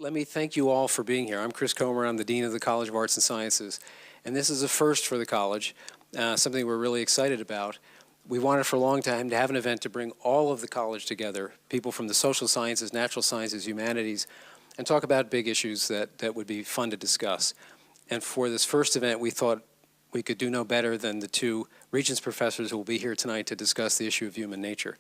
Let me thank you all for being here. I'm Chris Comer. I'm the Dean of the College of Arts and Sciences. And this is a first for the college, something we're really excited about. We wanted for a long time to have an event to bring all of the college together, people from the social sciences, natural sciences, humanities, and talk about big issues that would be fun to discuss. And for this first event, we thought we could do no better than the two Regents professors who will be here tonight to discuss the issue of human nature.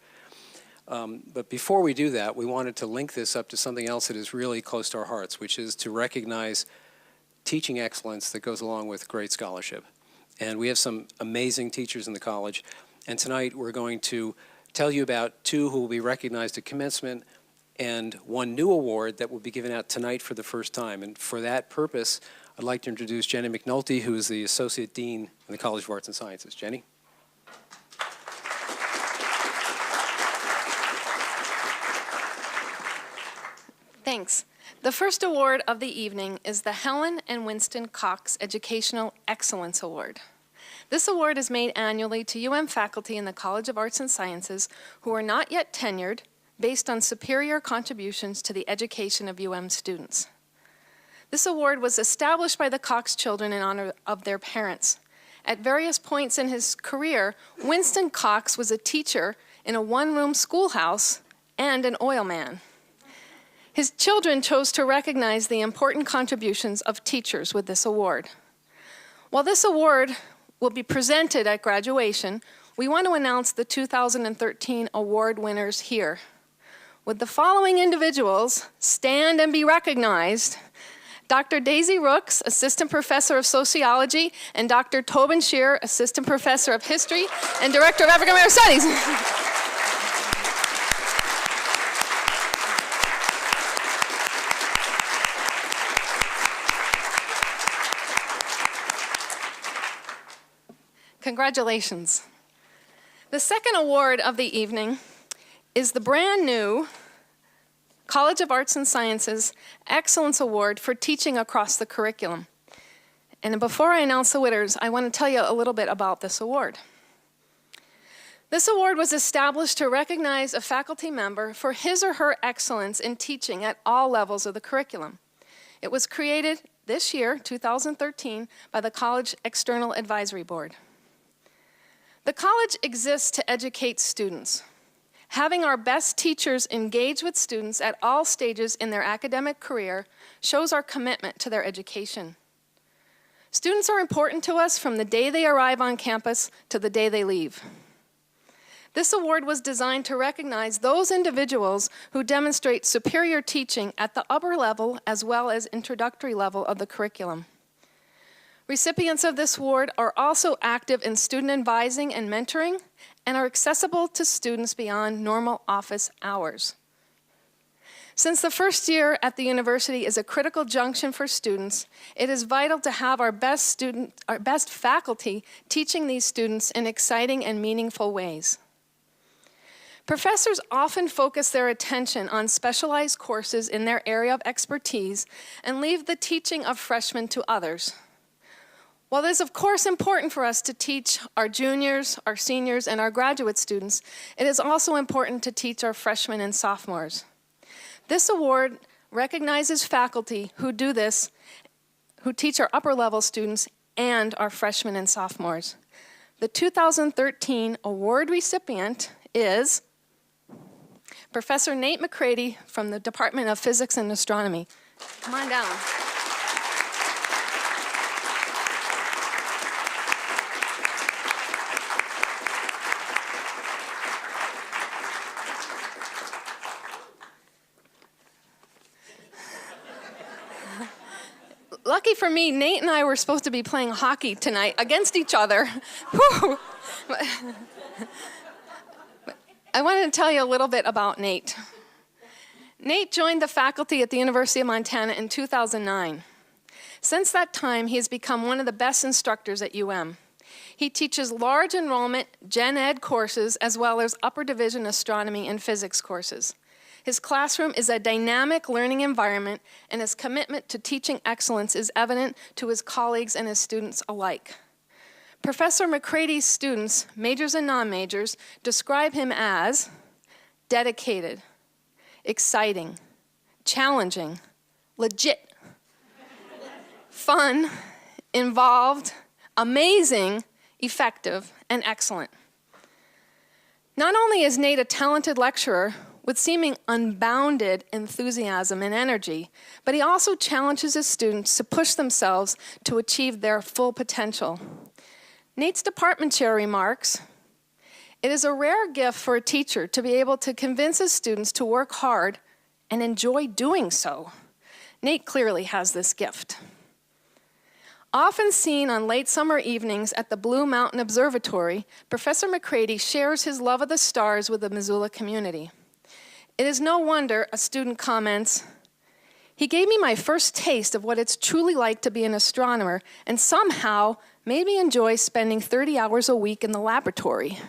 But before we do that, we wanted to link this up to something else that is really close to our hearts, which is to recognize teaching excellence that goes along with great scholarship. And we have some amazing teachers in the college. And tonight we're going to tell you about two who will be recognized at commencement and one new award that will be given out tonight for the first time. And for that purpose, I'd like to introduce Jenny McNulty, who is the Associate Dean in the College of Arts and Sciences. Jenny? Thanks. The first award of the evening is the Helen and Winston Cox Educational Excellence Award. This award is made annually to faculty in the College of Arts and Sciences who are not yet tenured based on superior contributions to the education of students. This award was established by the Cox children in honor of their parents. At various points in his career, Winston Cox was a teacher in a one-room schoolhouse and an oilman. His children chose to recognize the important contributions of teachers with this award. While this award will be presented at graduation, we want to announce the 2013 award winners here. Would the following individuals stand and be recognized? Dr. Daisy Rooks, Assistant Professor of Sociology, and Dr. Tobin Shear, Assistant Professor of History and Director of African American Studies. Congratulations. The second award of the evening is the brand new College of Arts and Sciences Excellence Award for teaching across the curriculum. And before I announce the winners, I want to tell you a little bit about this award. This award was established to recognize a faculty member for his or her excellence in teaching at all levels of the curriculum. It was created this year, 2013, by the College External Advisory Board. The college exists to educate students. Having our best teachers engage with students at all stages in their academic career shows our commitment to their education. Students are important to us from the day they arrive on campus to the day they leave. This award was designed to recognize those individuals who demonstrate superior teaching at the upper level as well as introductory level of the curriculum. Recipients of this award are also active in student advising and mentoring and are accessible to students beyond normal office hours. Since the first year at the university is a critical junction for students, it is vital to have our best faculty teaching these students in exciting and meaningful ways. Professors often focus their attention on specialized courses in their area of expertise and leave the teaching of freshmen to others. While it is of course important for us to teach our juniors, our seniors, and our graduate students, it is also important to teach our freshmen and sophomores. This award recognizes faculty who do this, who teach our upper level students and our freshmen and sophomores. The 2013 award recipient is Professor Nate McCready from the Department of Physics and Astronomy. Come on down. Lucky for me, Nate and I were supposed to be playing hockey tonight against each other. I wanted to tell you a little bit about Nate. Nate joined the faculty at the University of Montana in 2009. Since that time, he has become one of the best instructors at He teaches large enrollment gen ed courses as well as upper division astronomy and physics courses. His classroom is a dynamic learning environment, and his commitment to teaching excellence is evident to his colleagues and his students alike. Professor McCready's students, majors and non-majors, describe him as dedicated, exciting, challenging, legit, fun, involved, amazing, effective, and excellent. Not only is Nate a talented lecturer with seeming unbounded enthusiasm and energy, but he also challenges his students to push themselves to achieve their full potential. Nate's department chair remarks, "It is a rare gift for a teacher to be able to convince his students to work hard and enjoy doing so." Nate clearly has this gift. Often seen on late summer evenings at the Blue Mountain Observatory, Professor McCready shares his love of the stars with the Missoula community. It is no wonder a student comments, "He gave me my first taste of what it's truly like to be an astronomer and somehow made me enjoy spending 30 hours a week in the laboratory."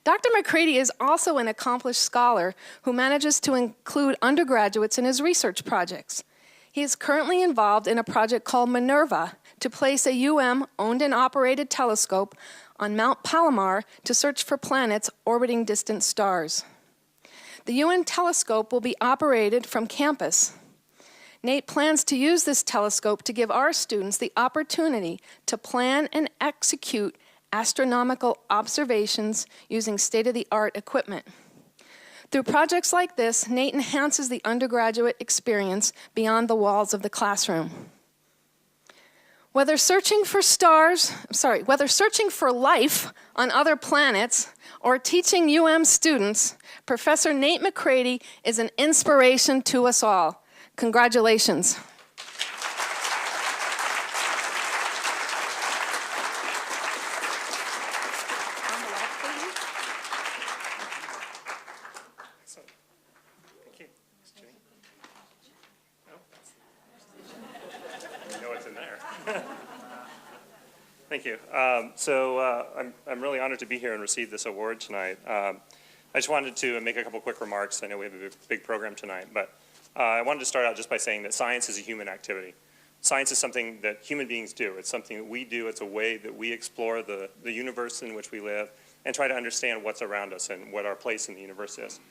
Dr. McCready is also an accomplished scholar who manages to include undergraduates in his research projects. He is currently involved in a project called Minerva to place a UM-owned and operated telescope on Mount Palomar to search for planets orbiting distant stars. The UN telescope will be operated from campus. Nate plans to use this telescope to give our students the opportunity to plan and execute astronomical observations using state-of-the-art equipment. Through projects like this, Nate enhances the undergraduate experience beyond the walls of the classroom. Whether searching for life on other planets or teaching UM students, Professor Nate McCready is an inspiration to us all. Congratulations. Thank you. I'm really honored to be here and receive this award tonight. I just wanted to make a couple quick remarks. I know we have a big program tonight, but I wanted to start out just by saying that science is a human activity. Science is something that human beings do. It's something that we do. It's a way that we explore the universe in which we live and try to understand what's around us and what our place in the universe is.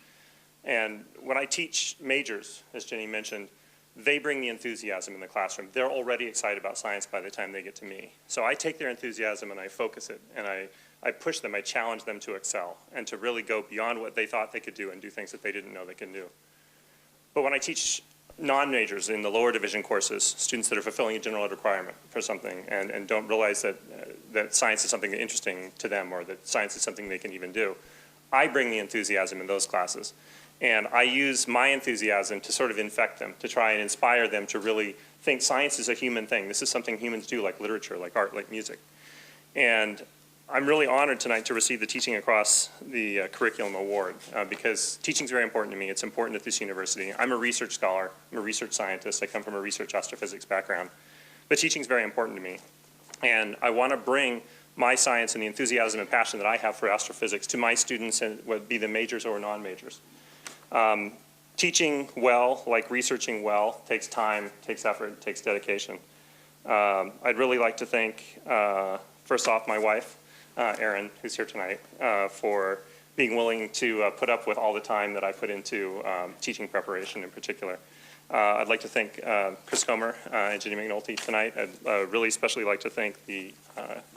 And when I teach majors, as Jenny mentioned, they bring the enthusiasm in the classroom. They're already excited about science by the time they get to me. So I take their enthusiasm and I focus it, and I push them, I challenge them to excel and to really go beyond what they thought they could do and do things that they didn't know they can do. But when I teach non-majors in the lower division courses, students that are fulfilling a general ed requirement for something and don't realize that science is something interesting to them or that science is something they can even do, I bring the enthusiasm in those classes. And I use my enthusiasm to sort of infect them, to try and inspire them to really think science is a human thing. This is something humans do, like literature, like art, like music. And I'm really honored tonight to receive the Teaching Across the Curriculum Award because teaching is very important to me. It's important at this university. I'm a research scholar. I'm a research scientist. I come from a research astrophysics background. But teaching is very important to me. And I want to bring my science and the enthusiasm and passion that I have for astrophysics to my students, and would be the majors or non-majors. Teaching well, like researching well, takes time, takes effort, takes dedication. I'd really like to thank, first off, my wife, Erin, who's here tonight, for being willing to put up with all the time that I put into teaching preparation in particular. I'd like to thank Chris Comer and Jenny McNulty tonight. I'd really especially like to thank the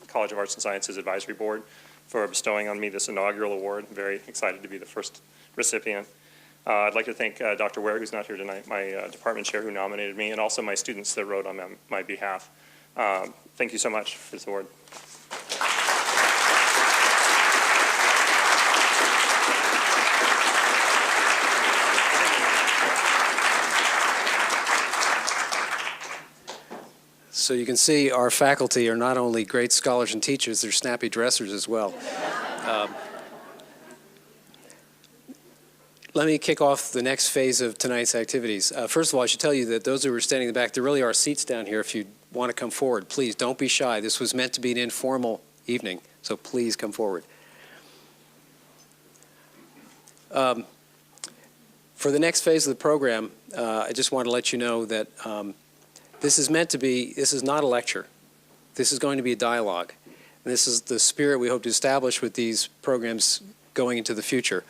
College of Arts and Sciences Advisory Board for bestowing on me this inaugural award. I'm very excited to be the first recipient. I'd like to thank Dr. Ware, who's not here tonight, my department chair who nominated me, and also my students that wrote on my behalf. Thank you so much for this award. So you can see our faculty are not only great scholars and teachers, they're snappy dressers as well. Let me kick off the next phase of tonight's activities. First of all, I should tell you that those who are standing in the back, there really are seats down here if you want to come forward. Please, don't be shy. This was meant to be an informal evening, so please come forward. For the next phase of the program, I just want to let you know that this is not a lecture. This is going to be a dialogue. And this is the spirit we hope to establish with these programs going into the future.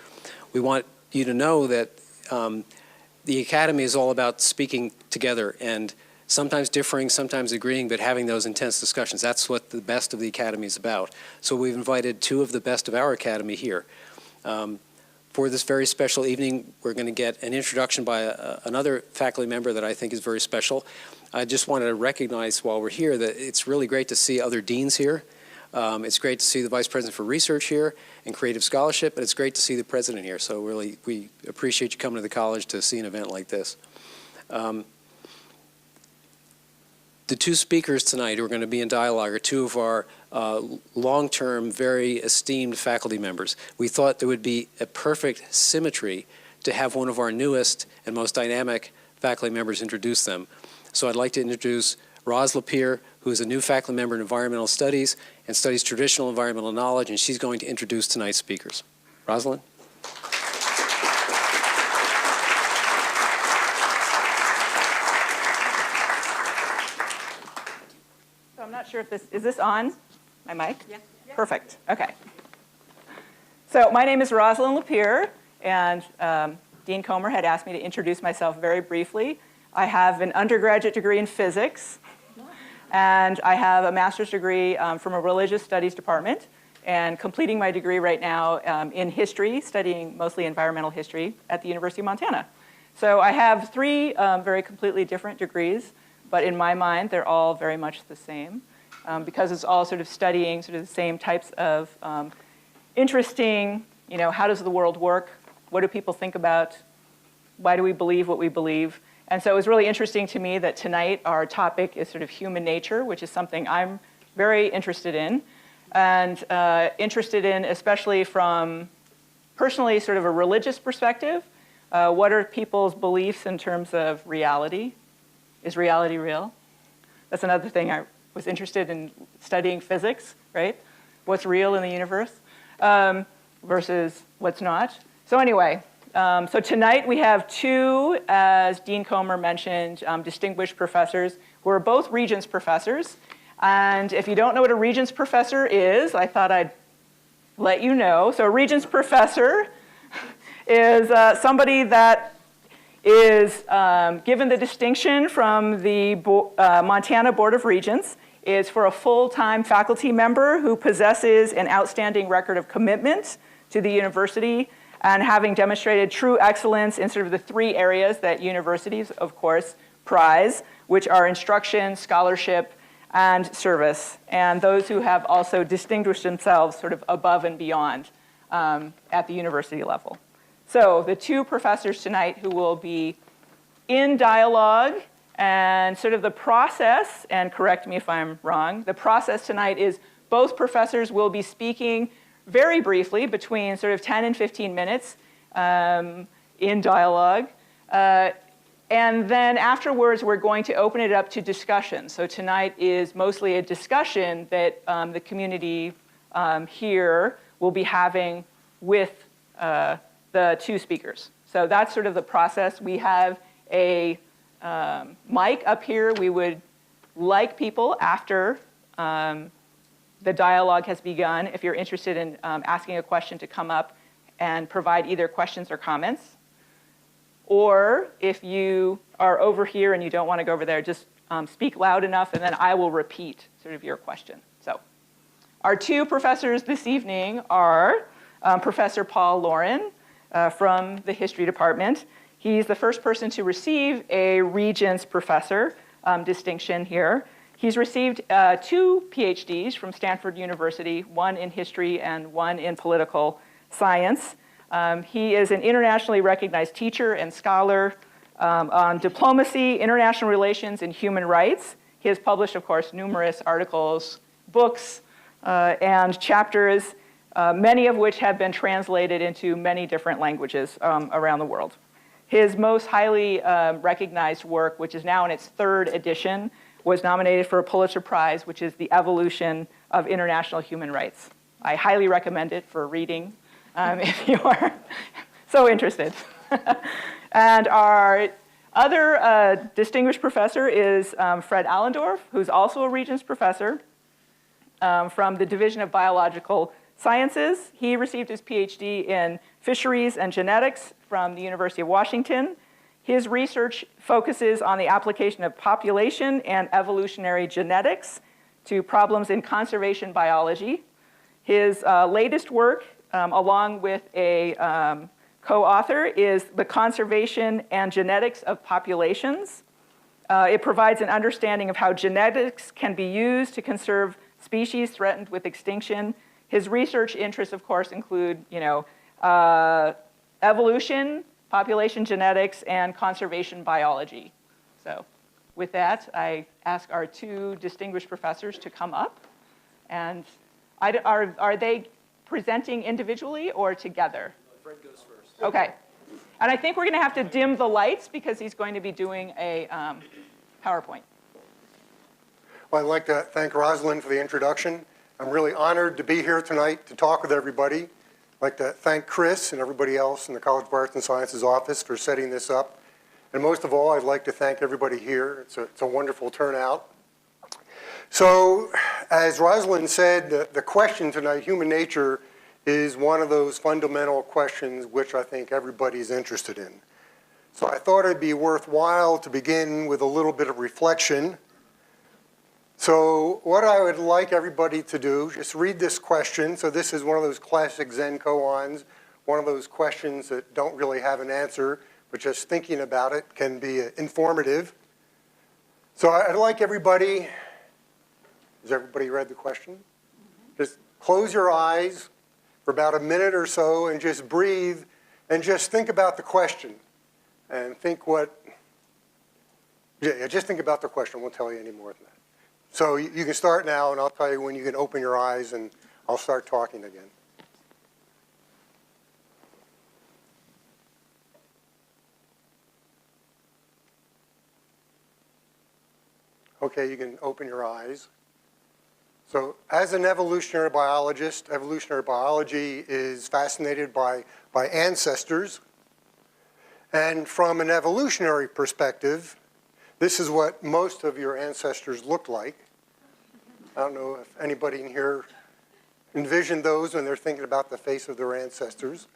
We want you to know that the academy is all about speaking together and sometimes differing, sometimes agreeing, but having those intense discussions. That's what the best of the academy is about. So we've invited two of the best of our academy here. For this very special evening, we're going to get an introduction by another faculty member that I think is very special. I just wanted to recognize while we're here that it's really great to see other deans here. It's great to see the Vice President for Research here and Creative Scholarship, and it's great to see the President here. So really, we appreciate you coming to the college to see an event like this. The two speakers tonight who are going to be in dialogue are two of our long-term, very esteemed faculty members. We thought there would be a perfect symmetry to have one of our newest and most dynamic faculty members introduce them. So I'd like to introduce Roz Lapierre, who is a new faculty member in environmental studies and studies traditional environmental knowledge, and she's going to introduce tonight's speakers. Rosalind? So I'm not sure if is this on, my mic? Yeah. Perfect, okay. So my name is Rosalind Lapierre, and Dean Comer had asked me to introduce myself very briefly. I have an undergraduate degree in physics, and I have a master's degree from a religious studies department, and completing my degree right now in history, studying mostly environmental history at the University of Montana. So I have three very completely different degrees, but in my mind, they're all very much the same because it's all sort of studying sort of the same types of interesting, how does the world work? What do people think about? Why do we believe what we believe? And so it was really interesting to me that tonight our topic is sort of human nature, which is something I'm very interested in. And interested in especially from personally sort of a religious perspective. What are people's beliefs in terms of reality? Is reality real? That's another thing I was interested in studying physics, right? What's real in the universe versus what's not. So anyway, so tonight we have two, as Dean Comer mentioned, distinguished professors who are both Regents professors. And if you don't know what a Regents professor is, I thought I'd let you know. So a Regents professor is somebody that is given the distinction from the Montana Board of Regents, is for a full-time faculty member who possesses an outstanding record of commitment to the university and having demonstrated true excellence in sort of the three areas that universities, of course, prize, which are instruction, scholarship, and service, and those who have also distinguished themselves sort of above and beyond at the university level. So the two professors tonight who will be in dialogue and sort of the process, and correct me if I'm wrong, the process tonight is both professors will be speaking very briefly, between sort of 10 and 15 minutes in dialogue. And then afterwards, we're going to open it up to discussion. So tonight is mostly a discussion that the community here will be having with the two speakers. So that's sort of the process. We have a mic up here. We would like people after the dialogue has begun, if you're interested in asking a question, to come up and provide either questions or comments. Or if you are over here and you don't want to go over there, just speak loud enough and then I will repeat sort of your question. So our two professors this evening are Professor Paul Lauren from the history department. He's the first person to receive a Regents professor distinction here. He's received 2 PhDs from Stanford University, one in history and one in political science. He is an internationally recognized teacher and scholar on diplomacy, international relations, and human rights. He has published, of course, numerous articles, books, and chapters, many of which have been translated into many different languages around the world. His most highly recognized work, which is now in its 3rd edition, was nominated for a Pulitzer Prize, which is The Evolution of International Human Rights. I highly recommend it for reading if you are so interested. And our other distinguished professor is Fred Allendorf, who's also a Regents professor from the Division of Biological Sciences. He received his PhD in fisheries and genetics from the University of Washington. His research focuses on the application of population and evolutionary genetics to problems in conservation biology. His latest work, along with a co-author, is The Conservation and Genetics of Populations. It provides an understanding of how genetics can be used to conserve species threatened with extinction. His research interests, of course, include, evolution, population genetics, and conservation biology. So with that, I ask our two distinguished professors to come up. And are they presenting individually or together? Fred goes first. Okay. And I think we're going to have to dim the lights because he's going to be doing a PowerPoint. Well, I'd like to thank Rosalind for the introduction. I'm really honored to be here tonight to talk with everybody. I'd like to thank Chris and everybody else in the College of Arts and Sciences office for setting this up. And most of all, I'd like to thank everybody here. It's a wonderful turnout. So, as Rosalind said, the question tonight, human nature, is one of those fundamental questions which I think everybody's interested in. So I thought it'd be worthwhile to begin with a little bit of reflection. So what I would like everybody to do, just read this question. So this is one of those classic Zen koans, one of those questions that don't really have an answer, but just thinking about it can be informative. So I'd like everybody, has everybody read the question? Just close your eyes for about a minute or so and just breathe and just think about the question. And think just think about the question. I won't tell you any more than that. So you can start now, and I'll tell you when you can open your eyes, and I'll start talking again. Okay, you can open your eyes. So as an evolutionary biologist, evolutionary biology is fascinated by ancestors. And from an evolutionary perspective, this is what most of your ancestors looked like. I don't know if anybody in here envisioned those when they're thinking about the face of their ancestors.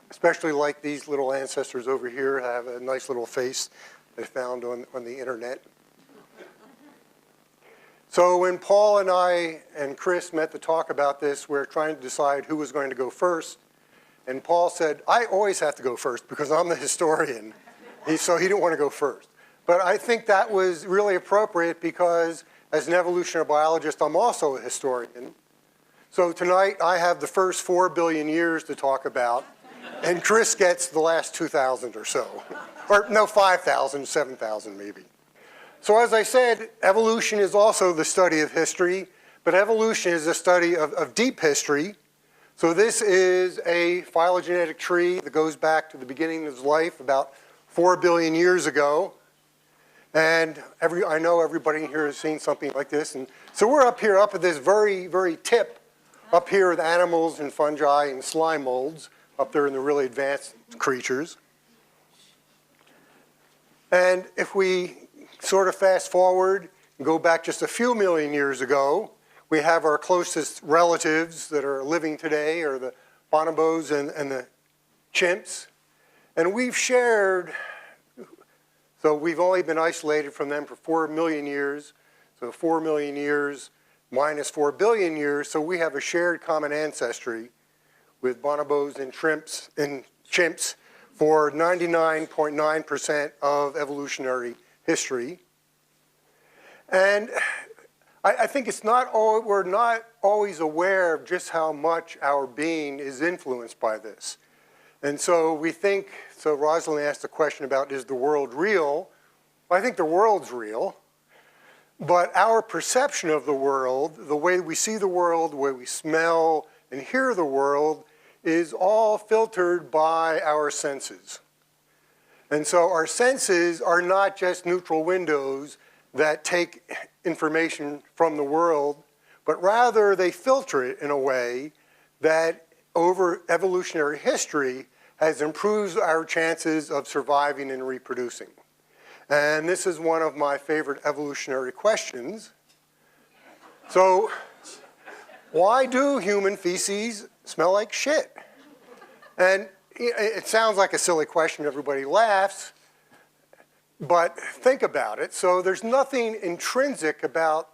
Especially like these little ancestors over here have a nice little face they found on the internet. So when Paul and I and Chris met to talk about this, we were trying to decide who was going to go first. And Paul said, I always have to go first because I'm the historian. So he didn't want to go first. But I think that was really appropriate because as an evolutionary biologist, I'm also a historian. So tonight I have the first 4 billion years to talk about, and Chris gets the last 2,000 or so. Or no, 5,000, 7,000 maybe. So as I said, evolution is also the study of history, but evolution is a study of deep history. So this is a phylogenetic tree that goes back to the beginning of life about 4 billion years ago. And I know everybody here has seen something like this. And so we're up here, up at this very, very tip, up here with animals and fungi and slime molds, up there in the really advanced creatures. And if we sort of fast forward and go back just a few million years ago, we have our closest relatives that are living today are the bonobos and the chimps. And we've shared, so we've only been isolated from them for 4 million years. So 4 million years minus 4 billion years. So we have a shared common ancestry with bonobos and chimps for 99.9% of evolutionary history. And I think we're not always aware of just how much our being is influenced by this. And so we think, so Rosalind asked the question about, is the world real? Well, I think the world's real. But our perception of the world, the way we see the world, the way we smell and hear the world, is all filtered by our senses. And so our senses are not just neutral windows that take information from the world, but rather they filter it in a way that over evolutionary history has improved our chances of surviving and reproducing. And this is one of my favorite evolutionary questions. So, why do human feces smell like shit? And it sounds like a silly question, everybody laughs, But think about it. So there's nothing intrinsic about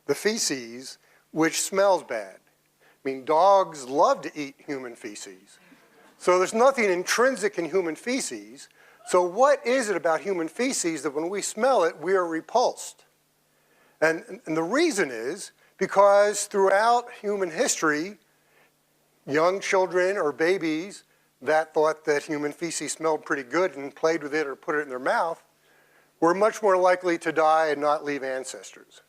the feces which smells bad. I mean, dogs love to eat human feces. So there's nothing intrinsic in human feces. So what is it about human feces that when we smell it, we are repulsed? And the reason is because throughout human history, young children or babies that thought that human feces smelled pretty good and played with it or put it in their mouth were much more likely to die and not leave ancestors.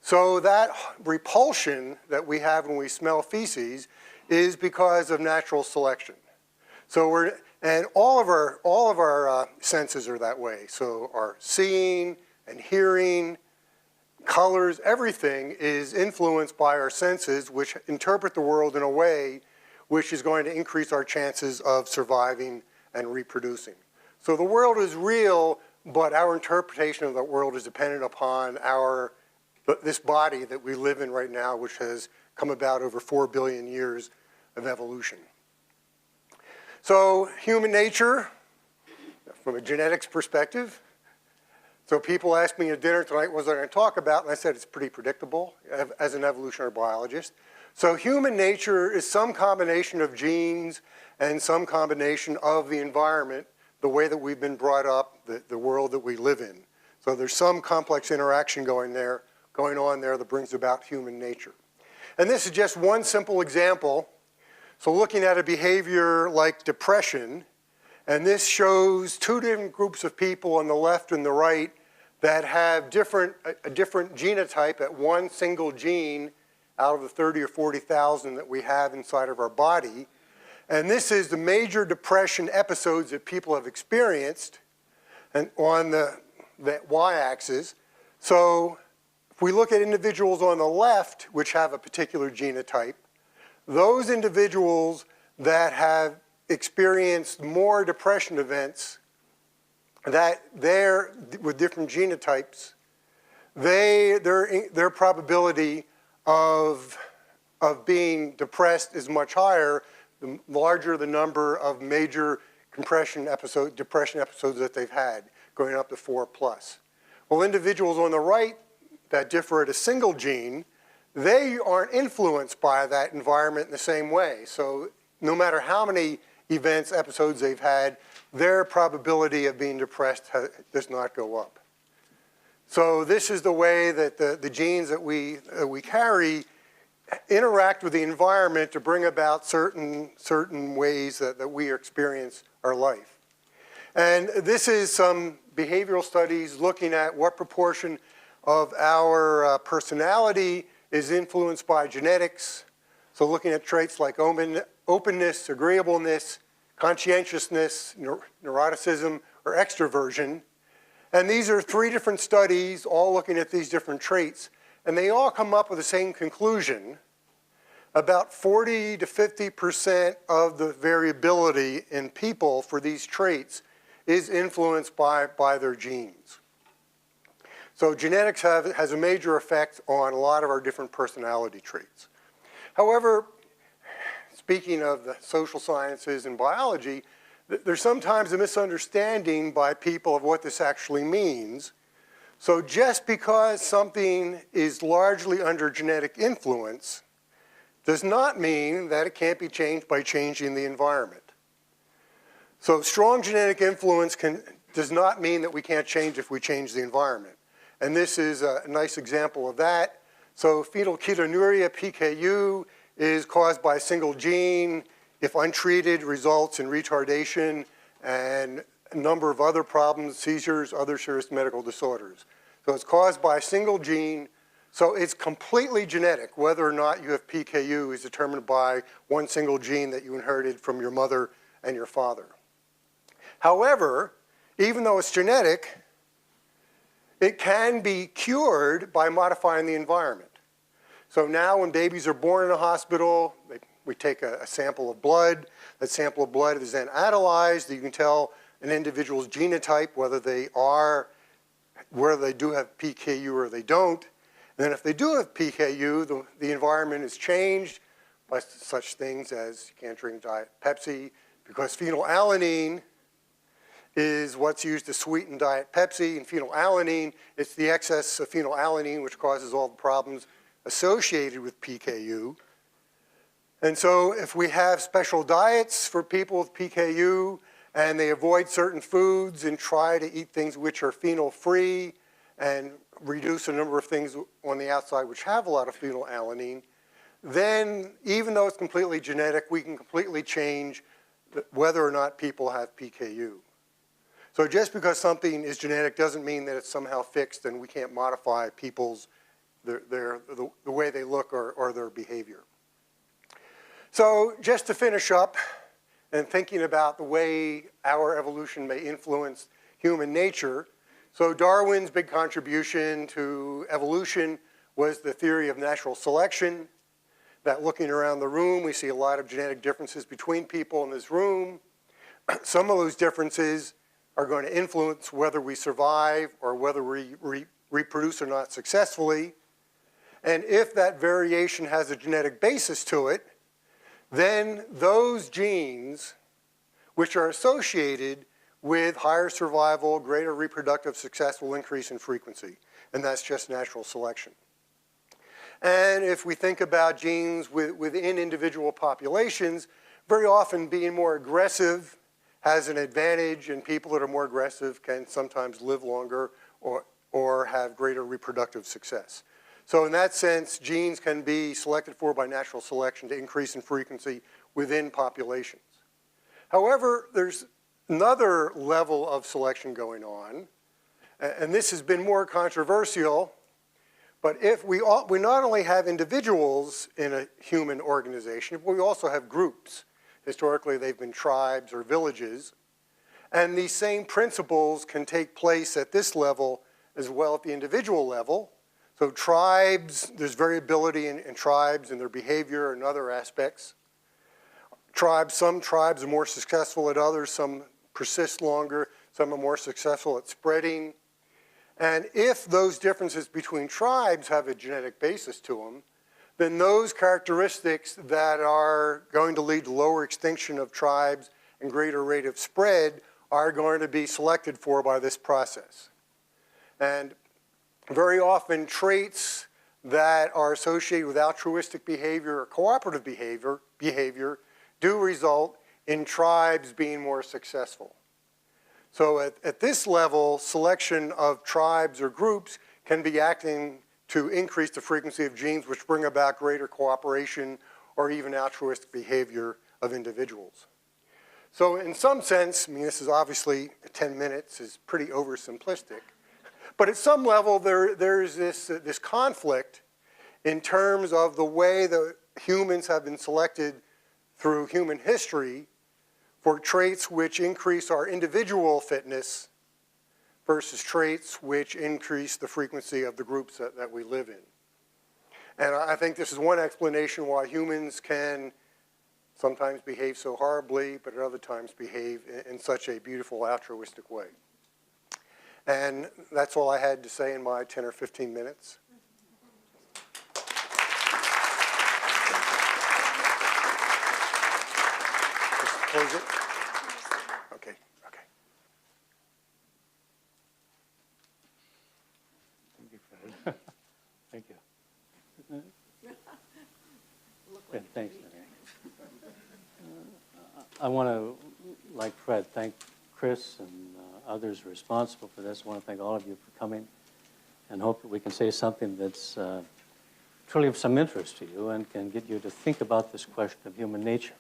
So that repulsion that we have when we smell feces is because of natural selection. So and all of our senses are that way. So our seeing and hearing, colors, everything is influenced by our senses, which interpret the world in a way which is going to increase our chances of surviving and reproducing. So the world is real, but our interpretation of the world is dependent upon this body that we live in right now, which has come about over 4 billion years of evolution. So human nature, from a genetics perspective. So people asked me at dinner tonight, what was I going to talk about? And I said it's pretty predictable as an evolutionary biologist. So human nature is some combination of genes and some combination of the environment, the way that we've been brought up, the world that we live in. So there's some complex interaction going on there that brings about human nature. And this is just one simple example. So looking at a behavior like depression, and this shows two different groups of people on the left and the right that have a different genotype at one single gene out of the 30 or 40,000 that we have inside of our body. And this is the major depression episodes that people have experienced and on the y-axis. So if we look at individuals on the left, which have a particular genotype, those individuals that have experienced more depression events, that they're with different genotypes, their probability of being depressed is much higher, the larger the number of major depression episodes that they've had, going up to 4+. Well, individuals on the right that differ at a single gene, they aren't influenced by that environment in the same way. So no matter how many episodes they've had, their probability of being depressed does not go up. So this is the way that the genes that we carry interact with the environment to bring about certain ways that we experience our life. And this is some behavioral studies looking at what proportion of our personality is influenced by genetics. So looking at traits like openness, agreeableness, conscientiousness, neuroticism, or extroversion. And these are 3 different studies all looking at these different traits. And they all come up with the same conclusion. About 40 to 50% of the variability in people for these traits is influenced by their genes. So genetics has a major effect on a lot of our different personality traits. However, speaking of the social sciences and biology, there's sometimes a misunderstanding by people of what this actually means. So just because something is largely under genetic influence does not mean that it can't be changed by changing the environment. So strong genetic influence does not mean that we can't change if we change the environment. And this is a nice example of that. So phenylketonuria, PKU, is caused by a single gene. If untreated, results in retardation and a number of other problems, seizures, other serious medical disorders. So it's caused by a single gene. So it's completely genetic. Whether or not you have PKU is determined by one single gene that you inherited from your mother and your father. However, even though it's genetic, it can be cured by modifying the environment. So now when babies are born in a hospital, we take a sample of blood. That sample of blood is then analyzed. You can tell an individual's genotype, whether they do have PKU or they don't. And then if they do have PKU, the environment is changed by such things as you can't drink Diet Pepsi because phenylalanine is what's used to sweeten Diet Pepsi, and phenylalanine, it's the excess of phenylalanine which causes all the problems associated with PKU. And so if we have special diets for people with PKU and they avoid certain foods and try to eat things which are phenol-free and reduce a number of things on the outside which have a lot of phenylalanine, then even though it's completely genetic, we can completely change whether or not people have PKU. So just because something is genetic doesn't mean that it's somehow fixed and we can't modify people's, the way they look or their behavior. So just to finish up and thinking about the way our evolution may influence human nature, so Darwin's big contribution to evolution was the theory of natural selection, that looking around the room, we see a lot of genetic differences between people in this room. Some of those differences are going to influence whether we survive or whether we reproduce or not successfully. And if that variation has a genetic basis to it, then those genes which are associated with higher survival, greater reproductive success will increase in frequency. And that's just natural selection. And if we think about genes within individual populations, very often being more aggressive has an advantage, and people that are more aggressive can sometimes live longer or have greater reproductive success. So in that sense, genes can be selected for by natural selection to increase in frequency within populations. However, there's another level of selection going on, and this has been more controversial, but if we not only have individuals in a human organization, but we also have groups. Historically, they've been tribes or villages, and these same principles can take place at this level as well at the individual level. So tribes, there's variability in tribes and their behavior and other aspects. Some tribes are more successful at others, some persist longer, some are more successful at spreading. And if those differences between tribes have a genetic basis to them, then those characteristics that are going to lead to lower extinction of tribes and greater rate of spread are going to be selected for by this process. And very often traits that are associated with altruistic behavior or cooperative behavior do result in tribes being more successful. So at this level, selection of tribes or groups can be acting to increase the frequency of genes which bring about greater cooperation or even altruistic behavior of individuals. So in some sense, I mean, this is obviously 10 minutes is pretty oversimplistic, but at some level there's this conflict in terms of the way the humans have been selected through human history for traits which increase our individual fitness versus traits which increase the frequency of the groups that we live in. And I think this is one explanation why humans can sometimes behave so horribly, but at other times behave in such a beautiful altruistic way. And that's all I had to say in my 10 or 15 minutes. Just close it. Okay. Thank you, Fred. Thank you. Yeah, thanks, Mary. I want to, like Fred, thank Chris and others responsible for this. I want to thank all of you for coming and hope that we can say something that's truly of some interest to you and can get you to think about this question of human nature.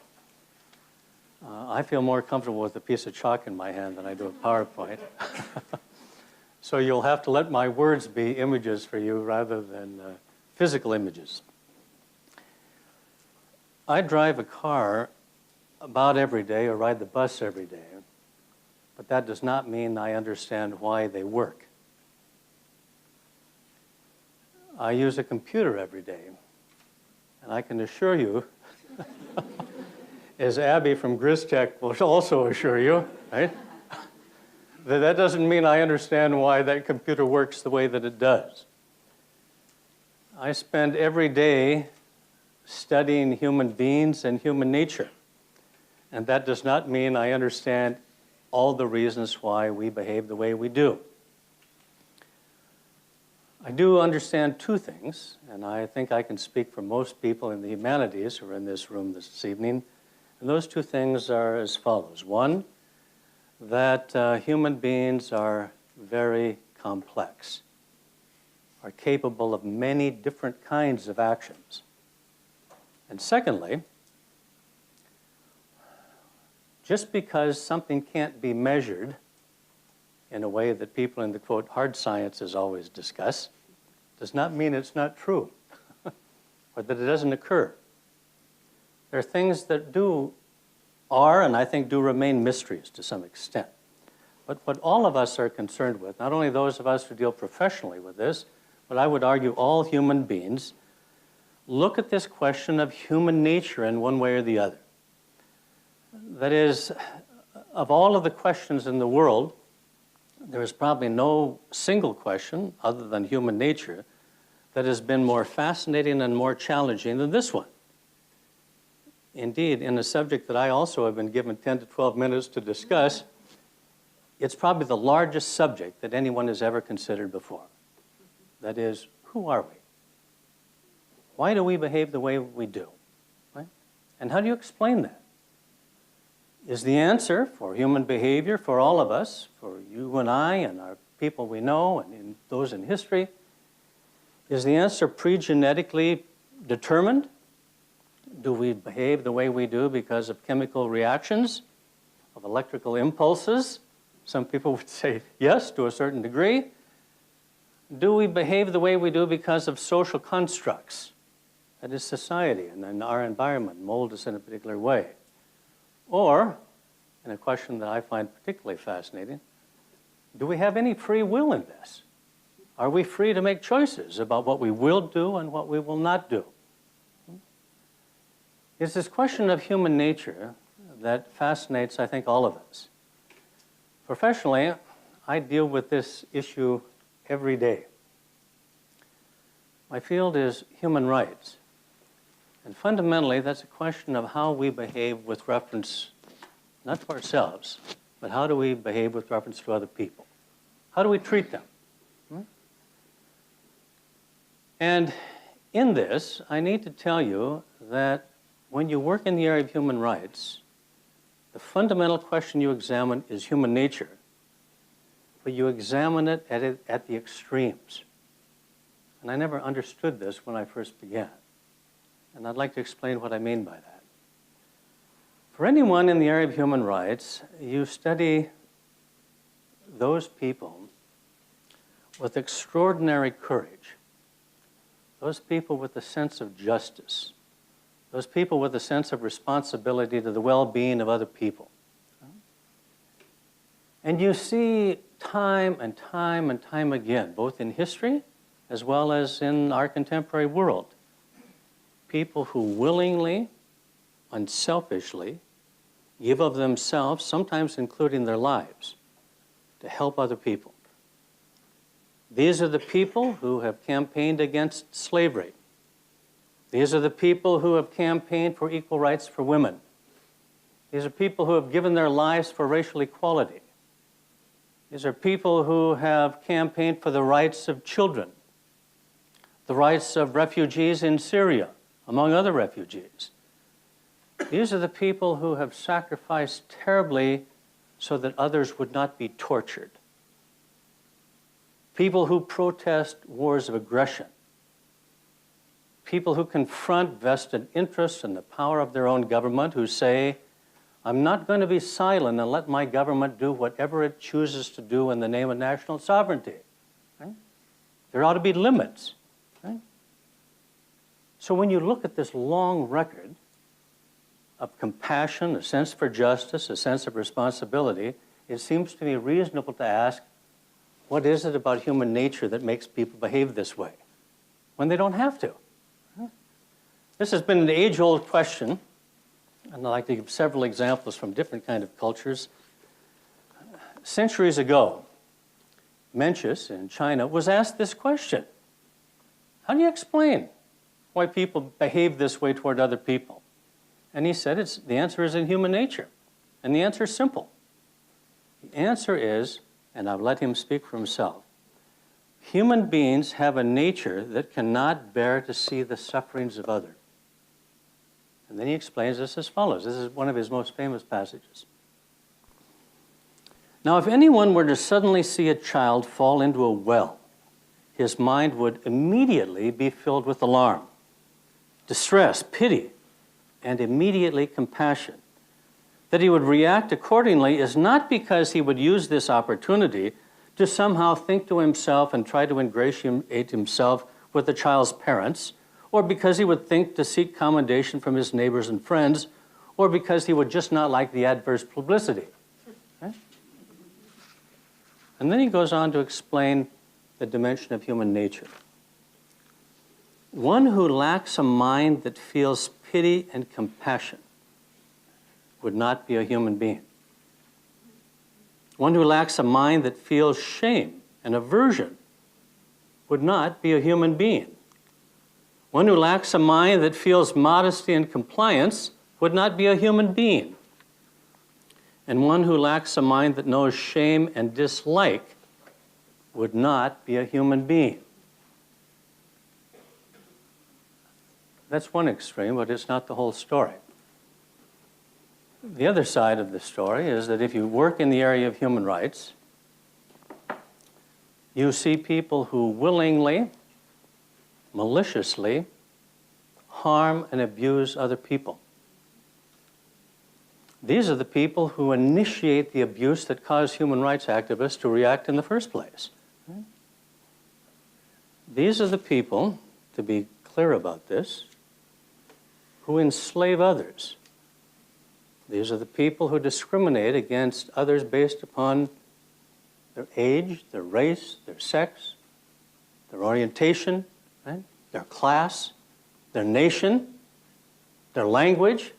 I feel more comfortable with a piece of chalk in my hand than I do a PowerPoint. So you'll have to let my words be images for you rather than physical images. I drive a car about every day or ride the bus every day, but that does not mean I understand why they work. I use a computer every day, and I can assure you, as Abby from GrisTech will also assure you, right, that doesn't mean I understand why that computer works the way that it does. I spend every day studying human beings and human nature. And that does not mean I understand all the reasons why we behave the way we do. I do understand two things, and I think I can speak for most people in the humanities who are in this room this evening, and those two things are as follows. One, that human beings are very complex, are capable of many different kinds of actions. And secondly, just because something can't be measured in a way that people in the, quote, hard sciences always discuss, does not mean it's not true or that it doesn't occur. There are things that are, and I think do remain mysteries to some extent. But what all of us are concerned with, not only those of us who deal professionally with this, but I would argue all human beings, look at this question of human nature in one way or the other. That is, of all of the questions in the world, there is probably no single question, other than human nature, that has been more fascinating and more challenging than this one. Indeed, in a subject that I also have been given 10 to 12 minutes to discuss, it's probably the largest subject that anyone has ever considered before. That is, who are we? Why do we behave the way we do? Right? And how do you explain that? Is the answer for human behavior, for all of us, for you and I and our people we know and those in history, is the answer pre-genetically determined? Do we behave the way we do because of chemical reactions, of electrical impulses? Some people would say yes, to a certain degree. Do we behave the way we do because of social constructs? That is, society and then our environment mold us in a particular way. Or, and a question that I find particularly fascinating, do we have any free will in this? Are we free to make choices about what we will do and what we will not do? It's this question of human nature that fascinates, I think, all of us. Professionally, I deal with this issue every day. My field is human rights. And fundamentally, that's a question of how we behave with reference, not to ourselves, but how do we behave with reference to other people? How do we treat them? And in this, I need to tell you that when you work in the area of human rights, the fundamental question you examine is human nature, but you examine it at the extremes. And I never understood this when I first began. And I'd like to explain what I mean by that. For anyone in the area of human rights, you study those people with extraordinary courage, those people with a sense of justice, those people with a sense of responsibility to the well-being of other people. And you see time and time and time again, both in history as well as in our contemporary world, people who willingly, unselfishly, give of themselves, sometimes including their lives, to help other people. These are the people who have campaigned against slavery. These are the people who have campaigned for equal rights for women. These are people who have given their lives for racial equality. These are people who have campaigned for the rights of children, the rights of refugees in Syria, among other refugees. These are the people who have sacrificed terribly so that others would not be tortured. People who protest wars of aggression. People who confront vested interests in the power of their own government, who say, I'm not going to be silent and let my government do whatever it chooses to do in the name of national sovereignty. Right? There ought to be limits. Right? So when you look at this long record of compassion, a sense for justice, a sense of responsibility, it seems to me reasonable to ask, what is it about human nature that makes people behave this way when they don't have to? This has been an age-old question, and I'd like to give several examples from different kind of cultures. Centuries ago, Mencius in China was asked this question. How do you explain why people behave this way toward other people? And he said, the answer is in human nature. And the answer is simple. The answer is, and I've let him speak for himself, human beings have a nature that cannot bear to see the sufferings of others. And then he explains this as follows. This is one of his most famous passages. Now, if anyone were to suddenly see a child fall into a well, his mind would immediately be filled with alarm, distress, pity, and immediately compassion. That he would react accordingly is not because he would use this opportunity to somehow think to himself and try to ingratiate himself with the child's parents, or because he would think to seek commendation from his neighbors and friends, or because he would just not like the adverse publicity. Okay? And then he goes on to explain the dimension of human nature. One who lacks a mind that feels pity and compassion would not be a human being. One who lacks a mind that feels shame and aversion would not be a human being. One who lacks a mind that feels modesty and compliance would not be a human being. And one who lacks a mind that knows shame and dislike would not be a human being. That's one extreme, but it's not the whole story. The other side of the story is that if you work in the area of human rights, you see people who willingly, maliciously harm and abuse other people. These are the people who initiate the abuse that cause human rights activists to react in the first place. These are the people, to be clear about this, who enslave others. These are the people who discriminate against others based upon their age, their race, their sex, their orientation, right? Their class, their nation, their language,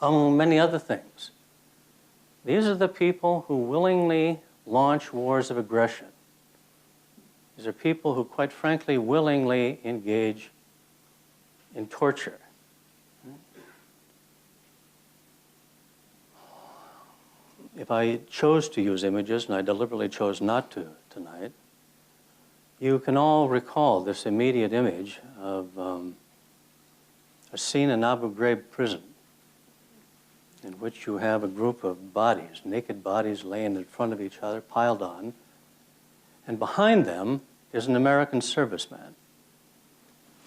among many other things. These are the people who willingly launch wars of aggression. These are people who, quite frankly, willingly engage in torture. If I chose to use images, and I deliberately chose not to tonight, you can all recall this immediate image of a scene in Abu Ghraib prison in which you have a group of bodies, naked bodies laying in front of each other, piled on, and behind them is an American serviceman.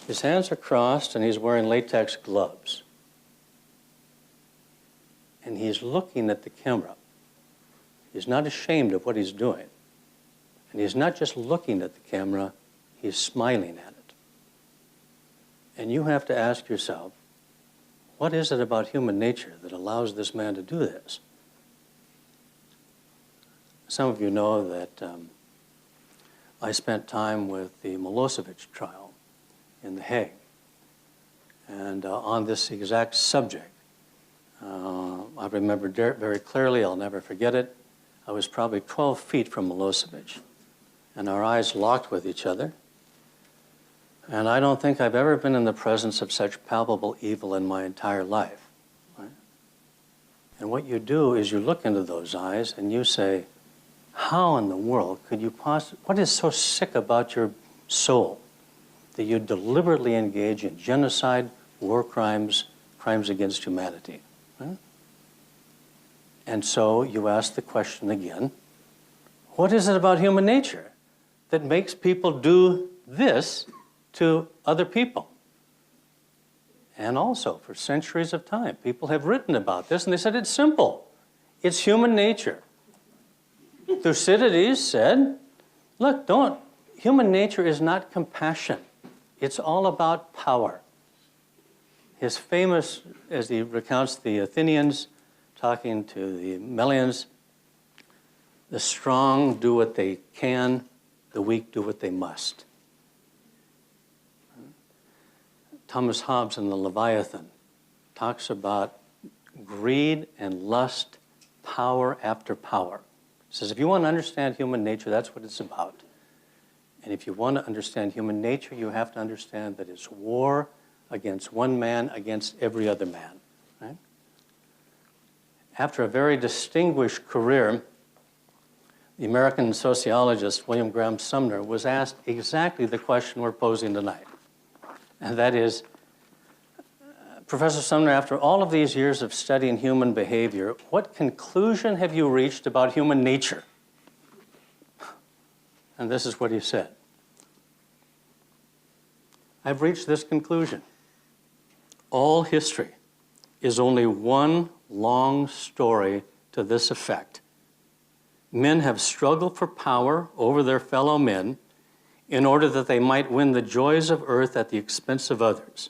His hands are crossed and he's wearing latex gloves. And he's looking at the camera. He's not ashamed of what he's doing. And he's not just looking at the camera, he's smiling at it. And you have to ask yourself, what is it about human nature that allows this man to do this? Some of you know that I spent time with the Milosevic trial in The Hague. And on this exact subject, I remember very clearly, I'll never forget it. I was probably 12 feet from Milosevic, and our eyes locked with each other. And I don't think I've ever been in the presence of such palpable evil in my entire life. Right? And what you do is you look into those eyes and you say, how in the world could you possibly, what is so sick about your soul that you deliberately engage in genocide, war crimes, crimes against humanity? Right? And so you ask the question again, what is it about human nature that makes people do this to other people? And also, for centuries of time, people have written about this, and they said it's simple. It's human nature. Thucydides said, look, human nature is not compassion. It's all about power. His famous, as he recounts the Athenians talking to the Melians, the strong do what they can, the weak do what they must. Thomas Hobbes in the Leviathan talks about greed and lust, power after power. He says, if you want to understand human nature, that's what it's about. And if you want to understand human nature, you have to understand that it's war against one man against every other man. Right? After a very distinguished career the American sociologist William Graham Sumner was asked exactly the question we're posing tonight. And that is, Professor Sumner, after all of these years of studying human behavior, what conclusion have you reached about human nature? And this is what he said. I've reached this conclusion. All history is only one long story to this effect. Men have struggled for power over their fellow men in order that they might win the joys of earth at the expense of others,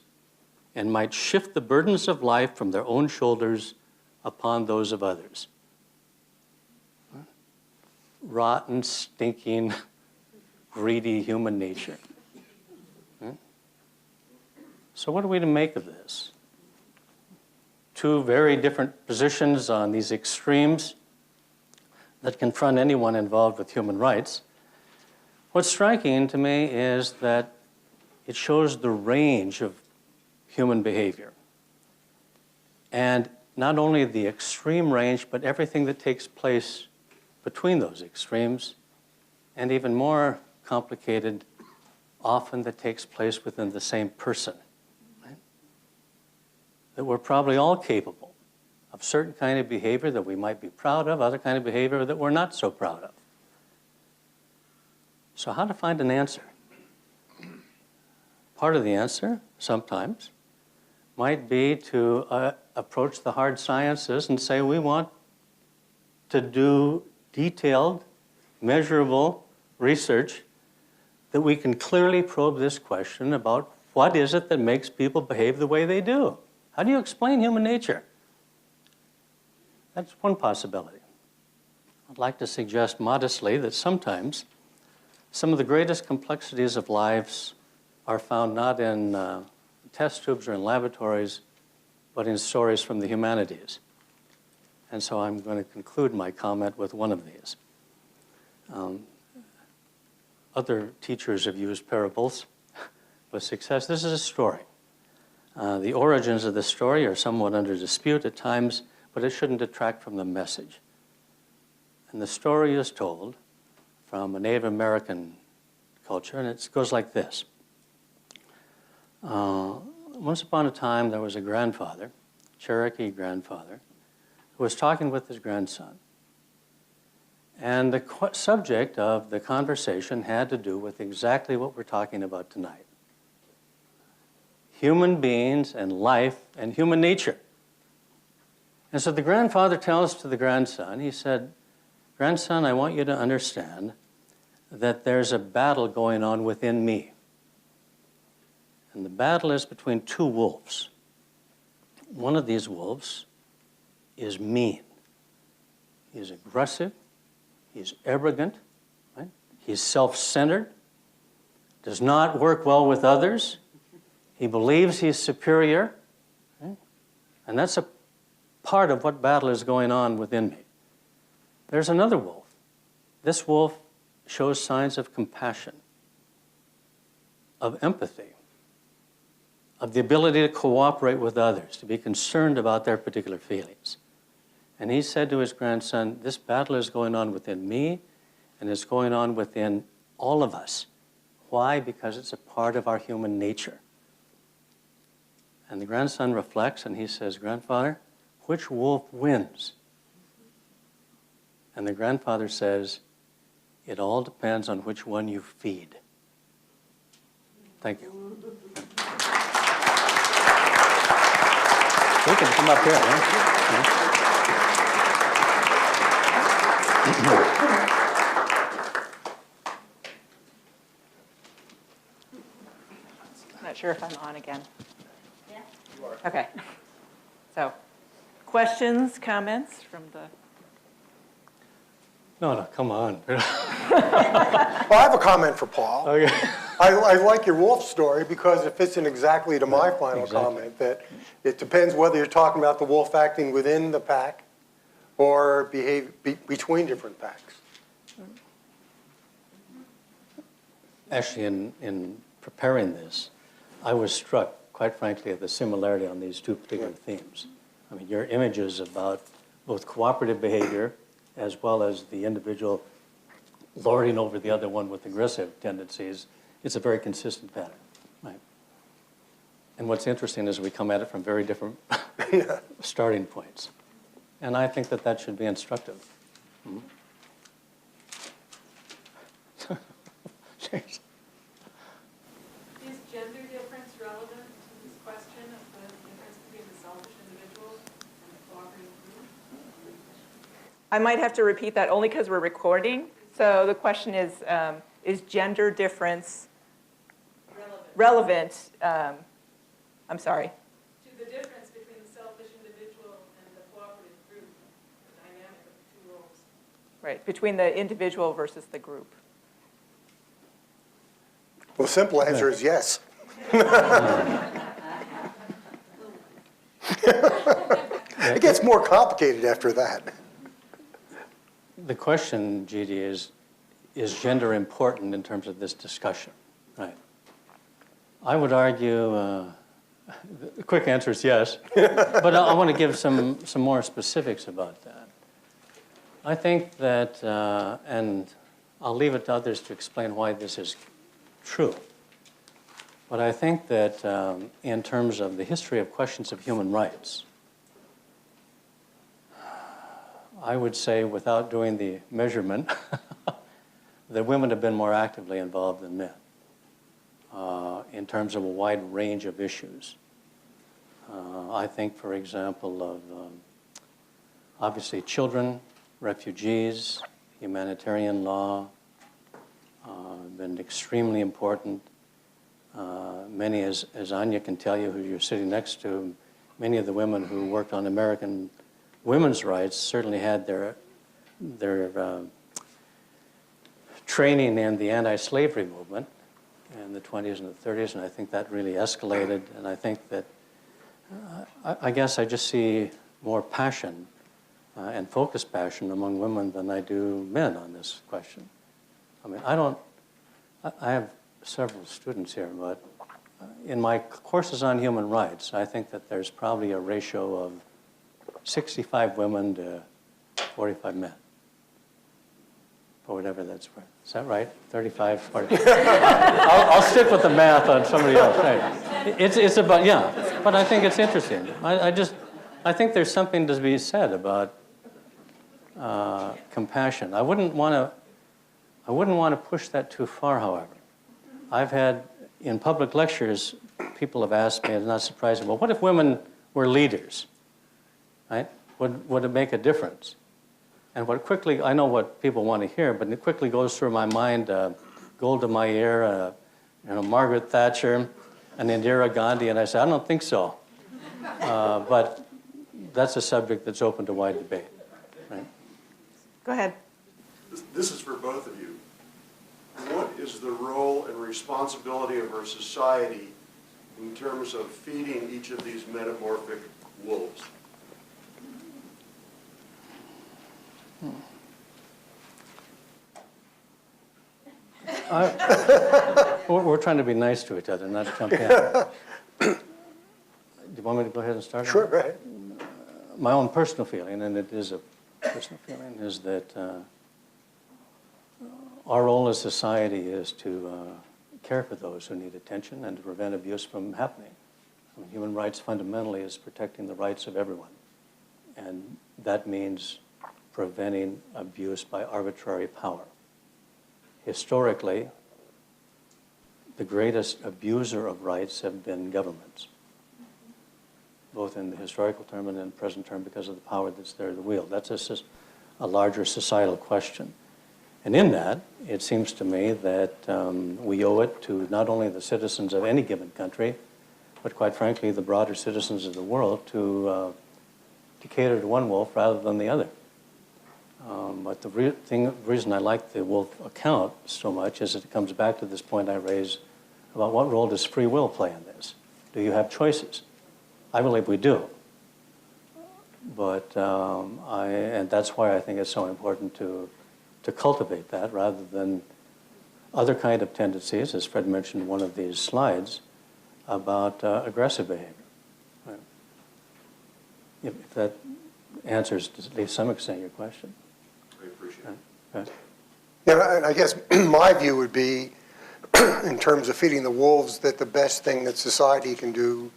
and might shift the burdens of life from their own shoulders upon those of others. Rotten, stinking, greedy human nature. So what are we to make of this? Two very different positions on these extremes that confront anyone involved with human rights. What's striking to me is that it shows the range of human behavior. And not only the extreme range, but everything that takes place between those extremes, and even more complicated, often that takes place within the same person. Right? That we're probably all capable of certain kind of behavior that we might be proud of, other kind of behavior that we're not so proud of. So how to find an answer? Part of the answer, sometimes, might be to approach the hard sciences and say we want to do detailed, measurable research that we can clearly probe this question about what is it that makes people behave the way they do. How do you explain human nature? That's one possibility. I'd like to suggest modestly that sometimes some of the greatest complexities of lives are found not in test tubes or in laboratories, but in stories from the humanities. And so I'm going to conclude my comment with one of these. Other teachers have used parables with success. This is a story. The origins of the story are somewhat under dispute at times, but it shouldn't detract from the message. And the story is told from a Native American culture, and it goes like this. Once upon a time, there was a grandfather, Cherokee grandfather, who was talking with his grandson. And the subject of the conversation had to do with exactly what we're talking about tonight. Human beings and life and human nature. And so the grandfather tells to the grandson, he said, "Grandson, I want you to understand that there's a battle going on within me. And the battle is between two wolves. One of these wolves is mean. He's aggressive. He's arrogant. Right? He's self-centered. Does not work well with others. He believes he's superior. Right? And that's a part of what battle is going on within me. There's another wolf. This wolf shows signs of compassion, of empathy, of the ability to cooperate with others, to be concerned about their particular feelings." And he said to his grandson, "This battle is going on within me, and it's going on within all of us." Why? Because it's a part of our human nature. And the grandson reflects, and he says, "Grandfather, which wolf wins?" And the grandfather says, "It all depends on which one you feed." Thank you. You can come up here. Huh? Not sure if I'm on again. Yeah. You are. Okay. So, questions, comments from the... No, come on. Well, I have a comment for Paul. Okay. I like your wolf story because it fits in exactly to my final comment, that it depends whether you're talking about the wolf acting within the pack or between different packs. Actually, in preparing this, I was struck, quite frankly, at the similarity on these two particular themes. I mean, your images about both cooperative behavior as well as the individual lording over the other one with aggressive tendencies. It's a very consistent pattern, right? And what's interesting is we come at it from very different starting points. And I think that that should be instructive. Hmm? Is gender difference relevant to this question of the difference between the selfish individual and the cooperative group? I might have to repeat that only because we're recording. So the question is gender difference relevant? I'm sorry. To the difference between the selfish individual and the cooperative group, the dynamic of the two roles. Right, between the individual versus the group. Well, the simple answer is yes. It gets more complicated after that. The question, G.D., is gender important in terms of this discussion? Right. I would argue, the quick answer is yes, but I want to give some more specifics about that. I think that, and I'll leave it to others to explain why this is true, but I think that in terms of the history of questions of human rights, I would say, without doing the measurement, that women have been more actively involved than men in terms of a wide range of issues. I think, for example, of obviously children, refugees, humanitarian law, been extremely important. Many, as Anya can tell you, who you're sitting next to, many of the women who worked on American women's rights certainly had their training in the anti-slavery movement in the 20s and the 30s, and I think that really escalated. And I think that, I guess I just see more passion and focused passion among women than I do men on this question. I mean, I have several students here, but in my courses on human rights, I think that there's probably a ratio of 65 women to 45 men, or whatever that's worth. Is that right? 35, 40. I'll stick with the math on somebody else. Right. It's about, yeah, but I think it's interesting. I think there's something to be said about compassion. I wouldn't want to push that too far, however. I've had, in public lectures, people have asked me, it's not surprising, well, what if women were leaders? Right? Would it make a difference? And what quickly, I know what people want to hear, but it quickly goes through my mind, Golda Meir, Margaret Thatcher, and Indira Gandhi, and I say, I don't think so. But that's a subject that's open to wide debate. Right? Go ahead. This is for both of you. What is the role and responsibility of our society in terms of feeding each of these metamorphic wolves? We're trying to be nice to each other, not jump in. Do you want me to go ahead and start? Sure, go ahead. My own personal feeling, and it is a personal feeling, is that our role as society is to care for those who need attention and to prevent abuse from happening. I mean, human rights fundamentally is protecting the rights of everyone. And that means preventing abuse by arbitrary power. Historically, the greatest abuser of rights have been governments, both in the historical term and in the present term, because of the power that's there to wield. That's a larger societal question. And in that, it seems to me that we owe it to not only the citizens of any given country, but quite frankly, the broader citizens of the world to cater to one wolf rather than the other. But the reason I like the wolf account so much is that it comes back to this point I raised about what role does free will play in this? Do you have choices? I believe we do. But and that's why I think it's so important to cultivate that rather than other kind of tendencies, as Fred mentioned in one of these slides, about aggressive behavior. Right. If that answers, to at least some extent, your question. I appreciate it. Right. Yeah, and I guess my view would be, in terms of feeding the wolves, that the best thing that society can do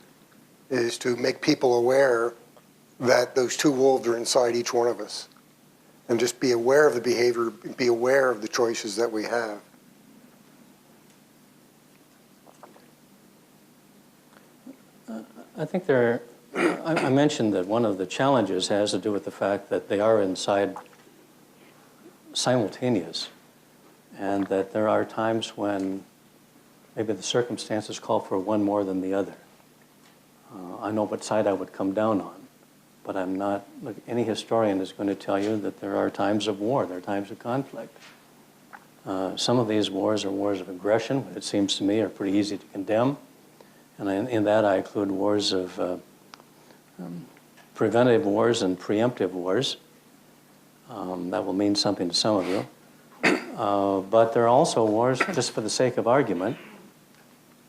is to make people aware that those two wolves are inside each one of us. And just be aware of the behavior, be aware of the choices that we have. I think I mentioned that one of the challenges has to do with the fact that they are inside simultaneous, and that there are times when maybe the circumstances call for one more than the other. I know what side I would come down on, but I'm not, look, any historian is going to tell you that there are times of war, there are times of conflict. Some of these wars are wars of aggression, it seems to me are pretty easy to condemn. And in that I include wars of preventive wars and preemptive wars. That will mean something to some of you. But there are also wars, just for the sake of argument,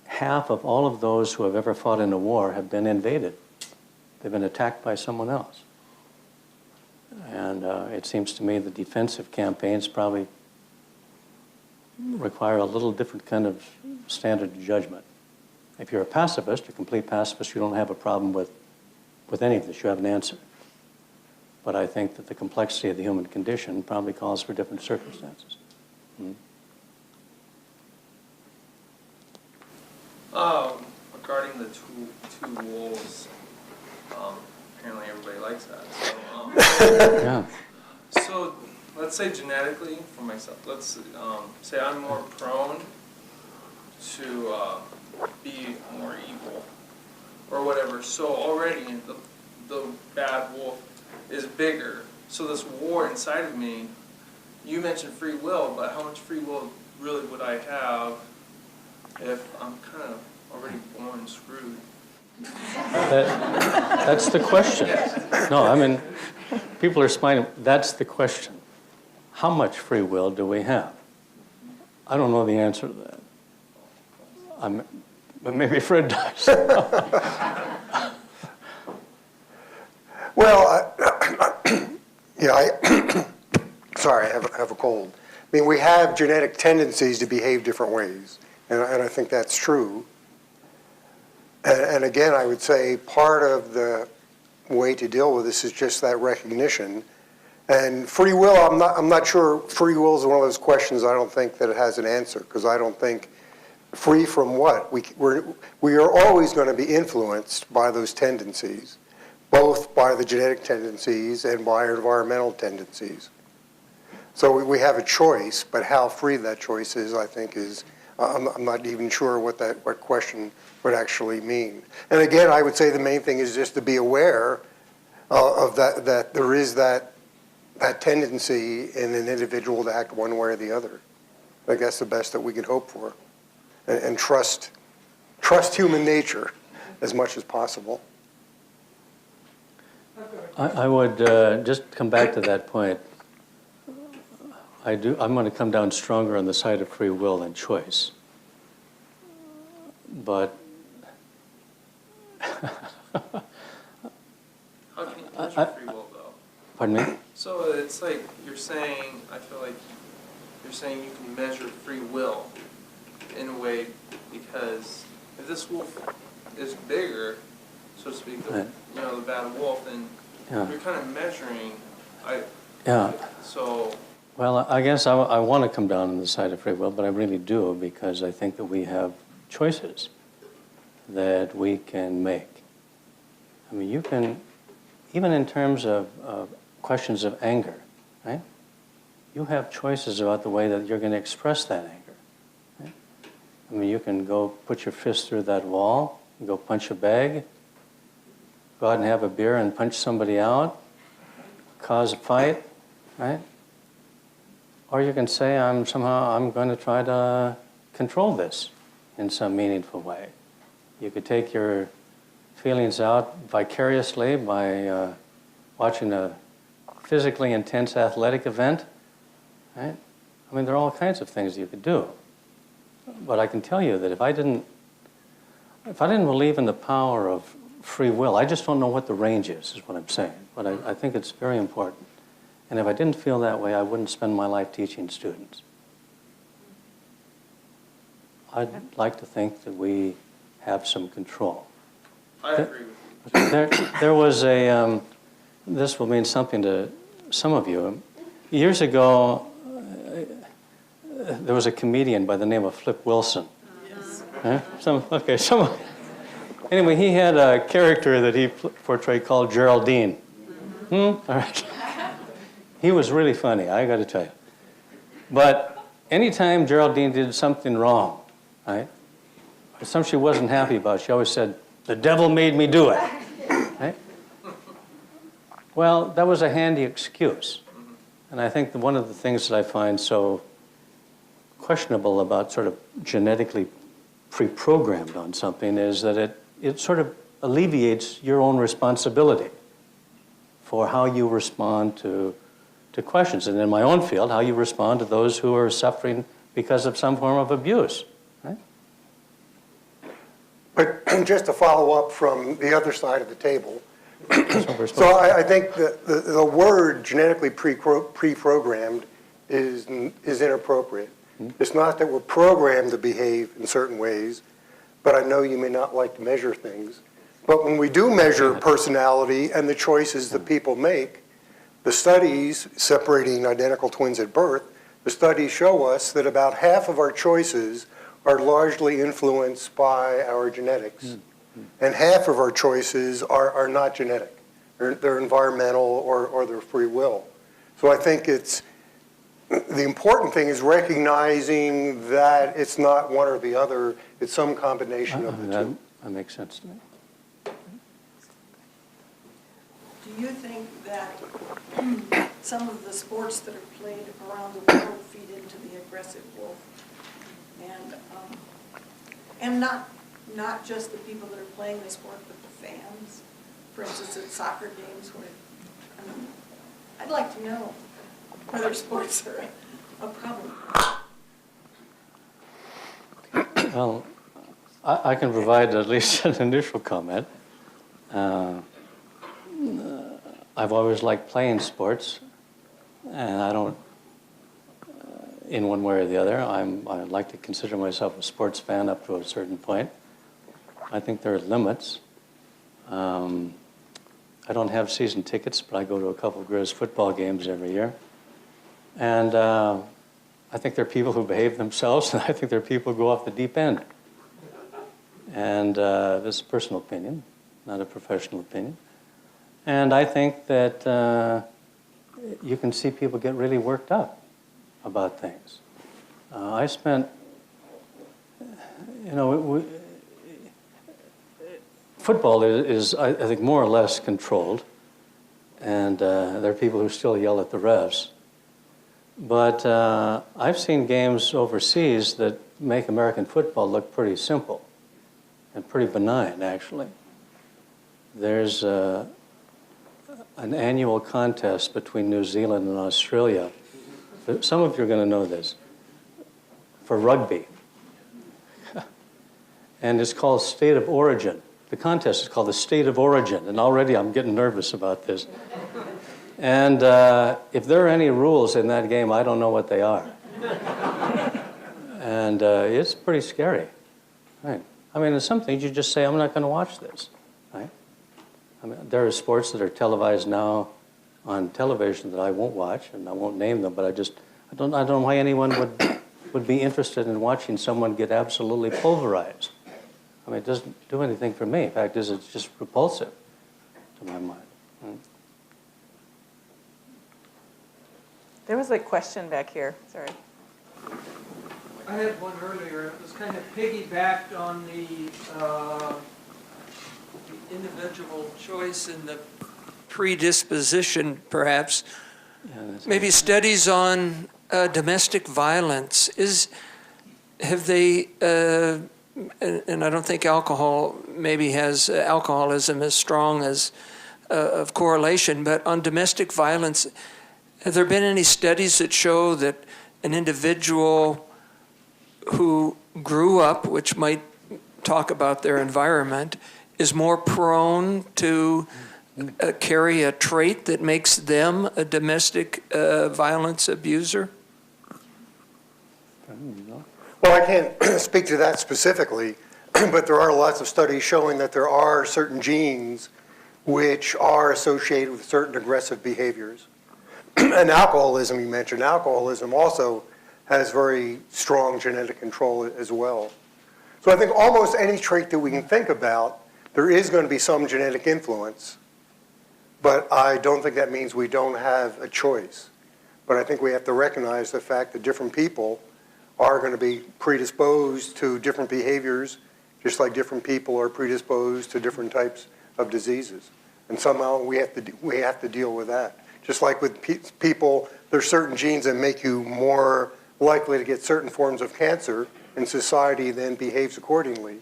half of all of those who have ever fought in a war have been invaded. They've been attacked by someone else. And it seems to me the defensive campaigns probably require a little different kind of standard of judgment. If you're a pacifist, a complete pacifist, you don't have a problem with any of this. You have an answer. But I think that the complexity of the human condition probably calls for different circumstances. Regarding the two wolves, apparently everybody likes that. Yeah. So let's say genetically, for myself, let's say I'm more prone to be more evil or whatever. So already the bad wolf is bigger. So this war inside of me, you mentioned free will, but how much free will really would I have if I'm kind of already born screwed? That's the question. No, I mean, people are smiling. That's the question. How much free will do we have? I don't know the answer to that. But maybe Fred does. Well, sorry, I have a cold. I mean, we have genetic tendencies to behave different ways, and I think that's true. And again, I would say part of the way to deal with this is just that recognition. And free will, I'm not sure free will is one of those questions I don't think that it has an answer, because I don't think free from what? We are always going to be influenced by those tendencies, both by the genetic tendencies and by our environmental tendencies. So we have a choice, but how free that choice is, I think, is, I'm not even sure what question would actually mean. And again, I would say the main thing is just to be aware of that there is that tendency in an individual to act one way or the other. I think that's the best that we could hope for. And trust human nature as much as possible. I would just come back to that point. I'm going to come down stronger on the side of free will than choice. But How can you measure free will, though? pardon me? So it's like you're saying, I feel like you're saying you can measure free will in a way, because if this wolf is bigger, so to speak, the bad wolf, then you're kind of measuring. So. Well, I guess I want to come down on the side of free will, but I really do, because I think that we have choices that we can make. I mean, you can, even in terms of questions of anger, right? You have choices about the way that you're going to express that anger. Right? I mean, you can go put your fist through that wall, go punch a bag, go out and have a beer and punch somebody out, cause a fight, right? Or you can say, I'm going to try to control this in some meaningful way. You could take your feelings out vicariously by watching a physically intense athletic event, right? I mean, there are all kinds of things you could do. But I can tell you that if I didn't believe in the power of free will, I just don't know what the range is what I'm saying. But I think it's very important. And if I didn't feel that way, I wouldn't spend my life teaching students. I'd like to think that we have some control. I agree with you. There was a, this will mean something to some of you. Years ago, there was a comedian by the name of Flip Wilson. Yes. Anyway, he had a character that he portrayed called Geraldine. All right. He was really funny, I got to tell you. But anytime Geraldine did something wrong, right, or something she wasn't happy about, she always said, "The devil made me do it." Right? Well, that was a handy excuse. And I think that one of the things that I find so questionable about sort of genetically pre-programmed on something is that it sort of alleviates your own responsibility for how you respond to questions. And in my own field, how you respond to those who are suffering because of some form of abuse. Right? But just to follow up from the other side of the table, so I think the word genetically pre-programmed is inappropriate. It's not that we're programmed to behave in certain ways, but I know you may not like to measure things. But when we do measure personality and the choices that people make, the studies separating identical twins at birth, the studies show us that about half of our choices are largely influenced by our genetics. And half of our choices are not genetic. They're environmental or they're free will. So I think the important thing is recognizing that it's not one or the other, it's some combination of the two. That makes sense to me. Do you think that some of the sports that are played around the world feed into the aggressive wolf? And not just the people that are playing the sport, but the fans? For instance, at soccer games, I'd like to know whether sports are a problem. Well, I can provide at least an initial comment. I've always liked playing sports, and I don't, in one way or the other, I like to consider myself a sports fan up to a certain point. I think there are limits. I don't have season tickets, but I go to a couple of Grizz football games every year. And I think there are people who behave themselves, and I think there are people who go off the deep end. And this is a personal opinion, not a professional opinion. And I think that you can see people get really worked up about things. I spent, football is, I think, more or less controlled, and there are people who still yell at the refs. But I've seen games overseas that make American football look pretty simple and pretty benign, actually. There's an annual contest between New Zealand and Australia. Some of you are going to know this, for rugby. And it's called State of Origin. The contest is called the State of Origin, and already I'm getting nervous about this. And if there are any rules in that game, I don't know what they are. And it's pretty scary. Right? I mean, there's some things you just say, I'm not going to watch this. Right? I mean, there are sports that are televised now on television that I won't watch, and I won't name them, but I don't know why anyone would be interested in watching someone get absolutely pulverized. I mean, it doesn't do anything for me. In fact, it's just repulsive to my mind. Right? There was a question back here. Sorry. I had one earlier. It was kind of piggybacked on the individual choice and the predisposition, perhaps. Yeah, Maybe studies on domestic violence. Have they, and I don't think alcohol maybe has alcoholism as strong as of correlation, but on domestic violence, have there been any studies that show that an individual who grew up, which might talk about their environment, is more prone to carry a trait that makes them a domestic violence abuser? Well, Well, I can't speak to that specifically, but there are lots of studies showing that there are certain genes which are associated with certain aggressive behaviors. And alcoholism, you mentioned, alcoholism also has very strong genetic control as well. So I think almost any trait that we can think about, there is going to be some genetic influence, but I don't think that means we don't have a choice. But I think we have to recognize the fact that different people are going to be predisposed to different behaviors, just like different people are predisposed to different types of diseases. And somehow we have to deal with that. Just like with people, there's certain genes that make you more likely to get certain forms of cancer, and society then behaves accordingly.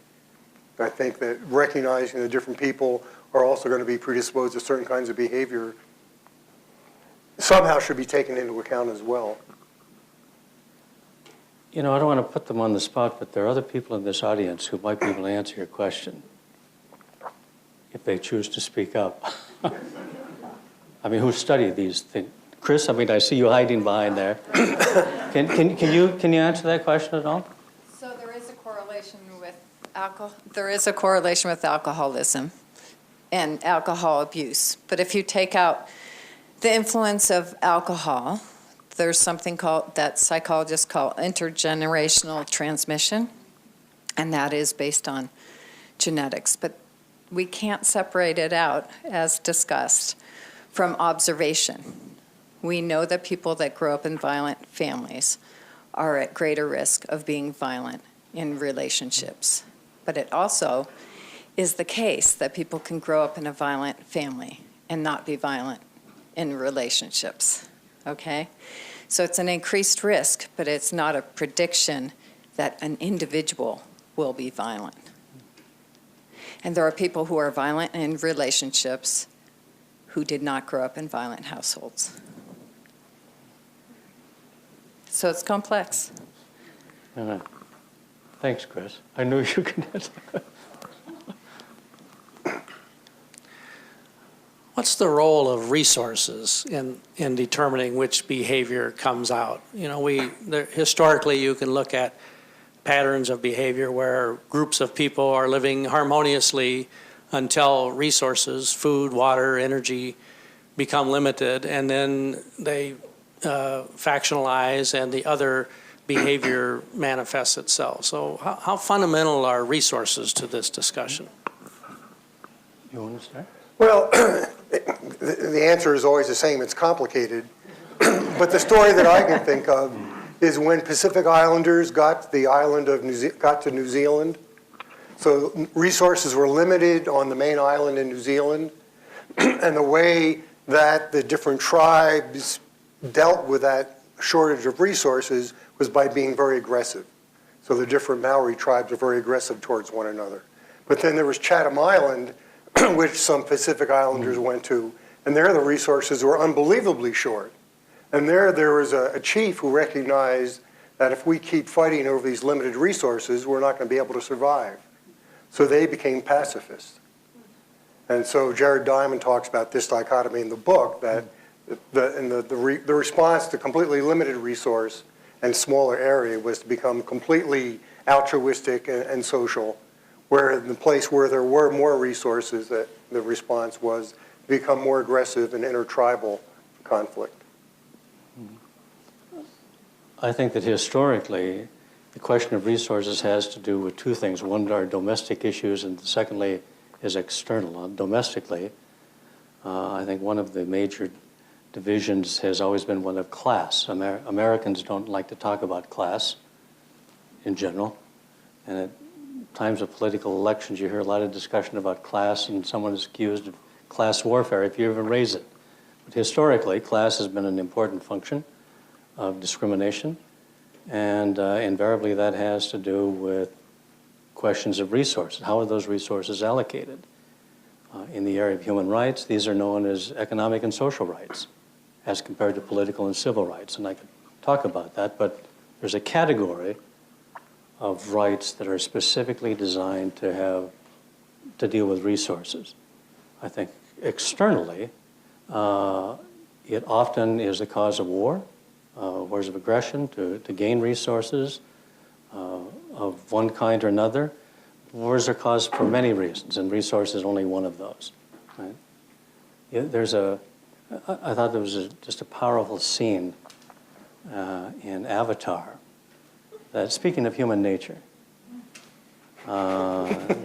I think that recognizing that different people are also going to be predisposed to certain kinds of behavior somehow should be taken into account as well. You know, I don't want to put them on the spot, but there are other people in this audience who might be able to answer your question if they choose to speak up. I mean, who study these things? Chris, I mean, I see you hiding behind there. Can you answer that question at all? So there is a correlation with alcoholism and alcohol abuse. But if you take out the influence of alcohol, there's something that psychologists call intergenerational transmission, and that is based on genetics. But we can't separate it out, as discussed, from observation. We know that people that grow up in violent families are at greater risk of being violent in relationships. But it also is the case that people can grow up in a violent family and not be violent in relationships, okay? So it's an increased risk, but it's not a prediction that an individual will be violent. And there are people who are violent in relationships who did not grow up in violent households. So it's complex. Thanks, Chris. I knew you could answer. What's the role of resources in determining which behavior comes out? You know, historically you can look at patterns of behavior where groups of people are living harmoniously until resources, food, water, energy, become limited, and then they factionalize and the other behavior manifests itself. So how fundamental are resources to this discussion? You want to start? Well, the answer is always the same. It's complicated. But the story that I can think of is when Pacific Islanders got to New Zealand. So resources were limited on the main island in New Zealand. And the way that the different tribes dealt with that shortage of resources was by being very aggressive. So the different Maori tribes were very aggressive towards one another. But then there was Chatham Island, which some Pacific Islanders went to, and there the resources were unbelievably short. And there was a chief who recognized that if we keep fighting over these limited resources, we're not going to be able to survive. So they became pacifists. And so Jared Diamond talks about this dichotomy in the book, that the response to completely limited resource and smaller area was to become completely altruistic and social, where in the place where there were more resources, that the response was to become more aggressive in intertribal conflict. I think that historically, the question of resources has to do with two things. One are domestic issues, and secondly is external. Domestically, I think one of the major divisions has always been one of class. Americans don't like to talk about class in general, and at times of political elections you hear a lot of discussion about class, and someone is accused of class warfare if you even raise it. But historically, class has been an important function of discrimination, and invariably that has to do with questions of resources. How are those resources allocated? In the area of human rights, these are known as economic and social rights as compared to political and civil rights, and I could talk about that, but there's a category of rights that are specifically designed to deal with resources. I think externally, it often is a cause of war, wars of aggression to gain resources, of one kind or another. Wars are caused for many reasons, and resource is only one of those. Right? I thought there was just a powerful scene in Avatar that, speaking of human nature,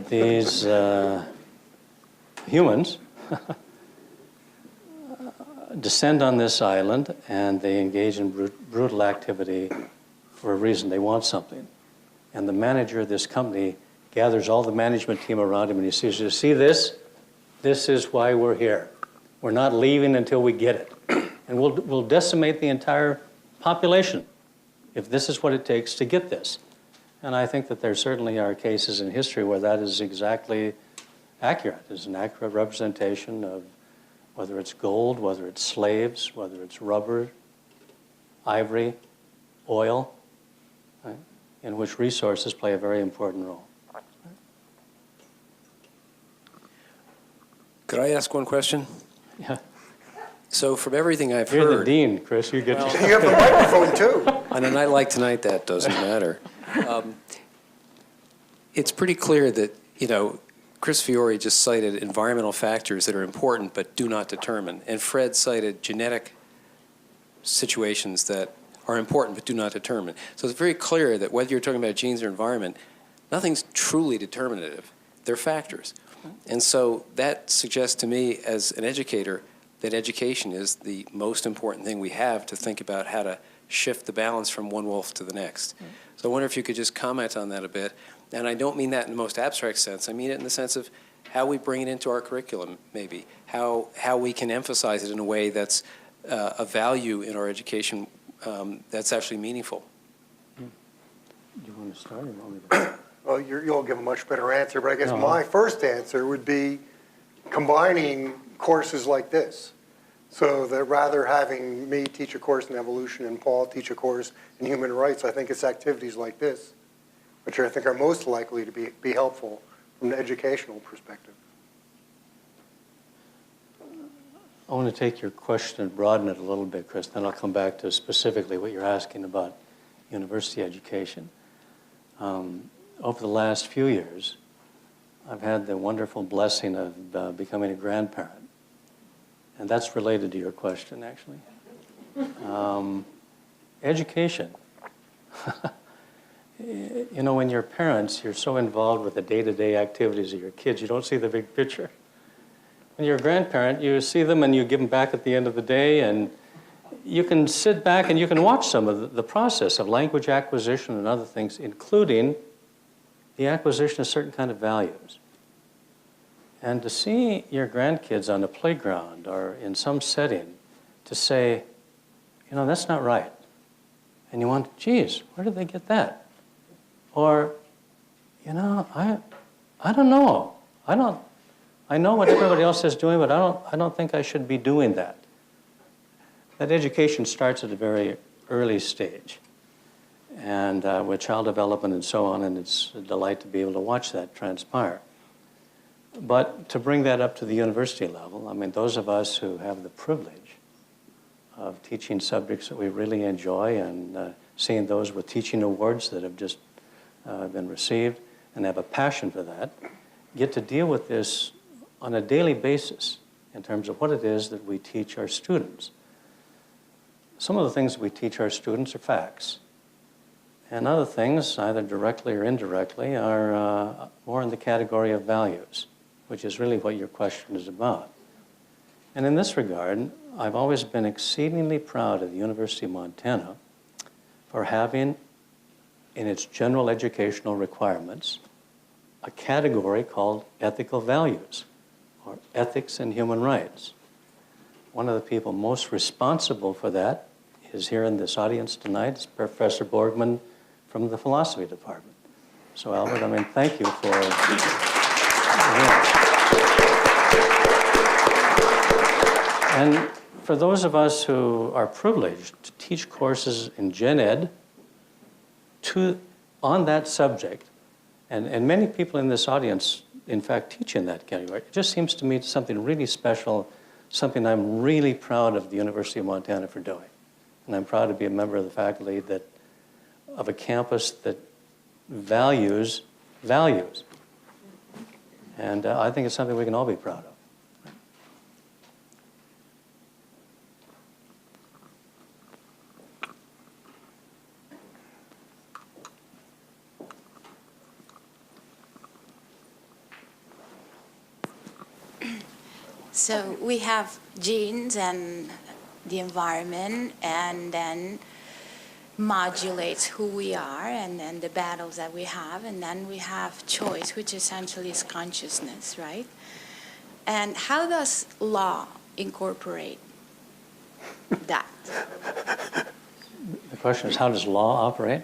these humans descend on this island and they engage in brutal activity for a reason. They want something. And the manager of this company gathers all the management team around him and he says, "You see this? This is why we're here. We're not leaving until we get it. And we'll decimate the entire population if this is what it takes to get this." And I think that there certainly are cases in history where that is exactly accurate. It's an accurate representation of whether it's gold, whether it's slaves, whether it's rubber, ivory, oil, right, in which resources play a very important role. Could I ask one question? Yeah. So from everything I've You're heard... the dean, Chris. You get Well, to... You have a microphone too. On a night like tonight, that doesn't matter. It's pretty clear that, Chris Fiore just cited environmental factors that are important but do not determine. And Fred cited genetic situations that are important but do not determine. So it's very clear that whether you're talking about genes or environment, nothing's truly determinative. They're factors. And so that suggests to me as an educator that education is the most important thing we have to think about how to shift the balance from one wolf to the next. So I wonder if you could just comment on that a bit. And I don't mean that in the most abstract sense. I mean it in the sense of how we bring it into our curriculum, maybe. How we can emphasize it in a way that's a value in our education that's actually meaningful. Do you want to start or you want me to? Well, you'll give a much better answer, but I guess my first answer would be combining courses like this. So that rather having me teach a course in evolution and Paul teach a course in human rights, I think it's activities like this, which I think are most likely to be helpful from an educational perspective. I want to take your question and broaden it a little bit, Chris, then I'll come back to specifically what you're asking about university education. Over the last few years, I've had the wonderful blessing of becoming a grandparent. And that's related to your question, actually. Education. When you're parents, you're so involved with the day-to-day activities of your kids, you don't see the big picture. When you're a grandparent, you see them and you give them back at the end of the day, and you can sit back and you can watch some of the process of language acquisition and other things, including the acquisition of certain kind of values. And to see your grandkids on a playground or in some setting to say, that's not right. And you want, geez, where did they get that? Or, I don't know. I know what everybody else is doing, but I don't think I should be doing that. That education starts at a very early stage. And with child development and so on, and it's a delight to be able to watch that transpire. But to bring that up to the university level, those of us who have the privilege of teaching subjects that we really enjoy and seeing those with teaching awards that have just been received and have a passion for that, get to deal with this on a daily basis in terms of what it is that we teach our students. Some of the things we teach our students are facts. And other things, either directly or indirectly, are more in the category of values, which is really what your question is about. And in this regard, I've always been exceedingly proud of the University of Montana for having, in its general educational requirements, a category called ethical values, or ethics and human rights. One of the people most responsible for that is here in this audience tonight, is Professor Borgman from the philosophy department. So Albert, thank you for... And for those of us who are privileged to teach courses in Gen Ed on that subject, and many people in this audience, in fact, teach in that category, it just seems to me something really special, something I'm really proud of the University of Montana for doing. And I'm proud to be a member of the faculty of a campus that values values. And I think it's something we can all be proud of. So we have genes and the environment, and then modulates who we are, and then the battles that we have, and then we have choice, which essentially is consciousness, right? And how does law incorporate that? The question is, how does law operate?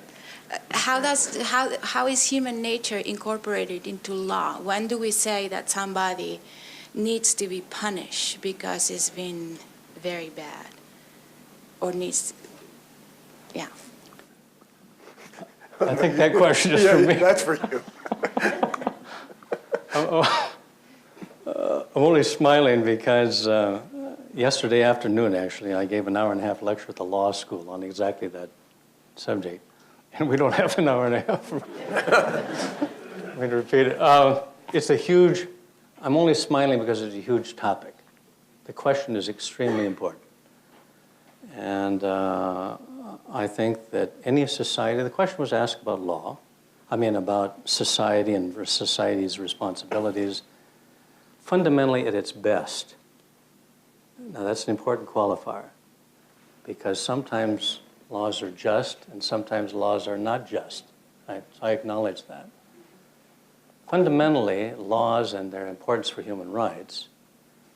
How is human nature incorporated into law? When do we say that somebody needs to be punished because it's been very bad, or needs, yeah? I think that question is for me. That's for you. I'm only smiling because yesterday afternoon, actually, I gave an hour-and-a-half lecture at the law school on exactly that subject. And we don't have an hour and a half. I'm going to repeat it. It's a huge, I'm only smiling because it's a huge topic. The question is extremely important. And I think that any society, the question was asked about law, about society and society's responsibilities, fundamentally at its best. Now that's an important qualifier, because sometimes laws are just and sometimes laws are not just. Right? So I acknowledge that. Fundamentally, laws and their importance for human rights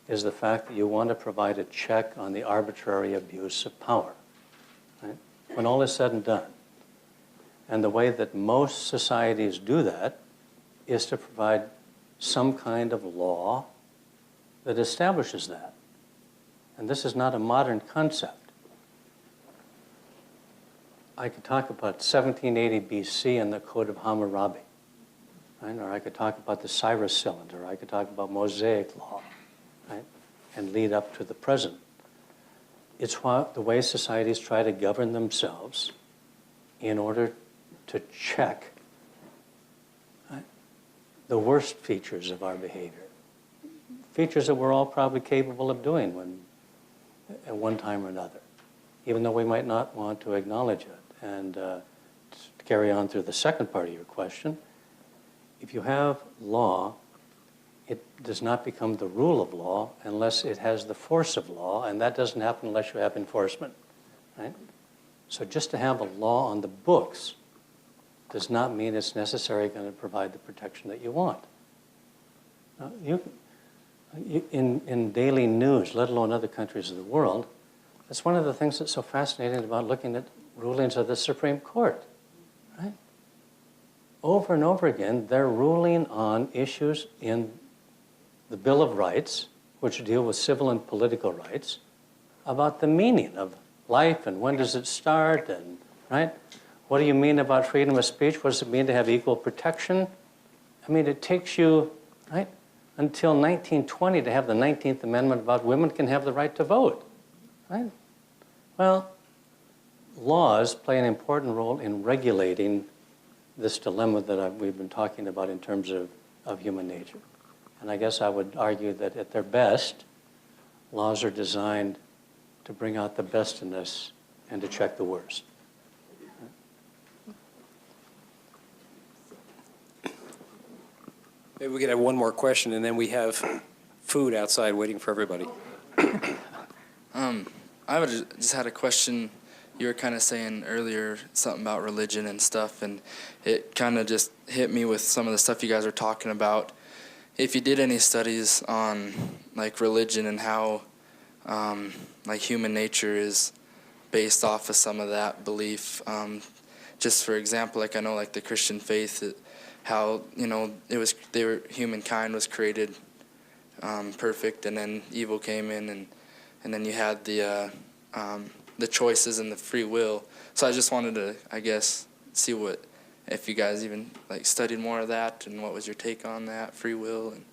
is the fact that you want to provide a check on the arbitrary abuse of power, right? When all is said and done. And the way that most societies do that is to provide some kind of law that establishes that. And this is not a modern concept. I could talk about 1780 BC and the Code of Hammurabi, right? Or I could talk about the Cyrus Cylinder, or I could talk about Mosaic law, right? And lead up to the present. It's the way societies try to govern themselves in order to check, right, the worst features of our behavior. Features that we're all probably capable of doing at one time or another, even though we might not want to acknowledge it. And to carry on through the second part of your question, if you have law, it does not become the rule of law unless it has the force of law, and that doesn't happen unless you have enforcement, right? So just to have a law on the books does not mean it's necessarily going to provide the protection that you want. In daily news, let alone other countries of the world, that's one of the things that's so fascinating about looking at rulings of the Supreme Court, right? Over and over again, they're ruling on issues in the Bill of Rights, which deal with civil and political rights, about the meaning of life and when does it start, and right? What do you mean about freedom of speech? What does it mean to have equal protection? It takes you, right, until 1920 to have the 19th Amendment about women can have the right to vote, right? Well, laws play an important role in regulating this dilemma that we've been talking about in terms of human nature. And I guess I would argue that at their best, laws are designed to bring out the best in us and to check the worst. Maybe we could have one more question, and then we have food outside waiting for everybody. I just had a question. You were kind of saying earlier something about religion and stuff, and it kind of just hit me with some of the stuff you guys are talking about. If you did any studies on like religion and how like human nature is based off of some of that belief, just for example, like I know like the Christian faith, how humankind was created perfect, and then evil came in, and then you had the choices and the free will. So I just wanted to, I guess, see if you guys even like studied more of that, and what was your take on that, free will? And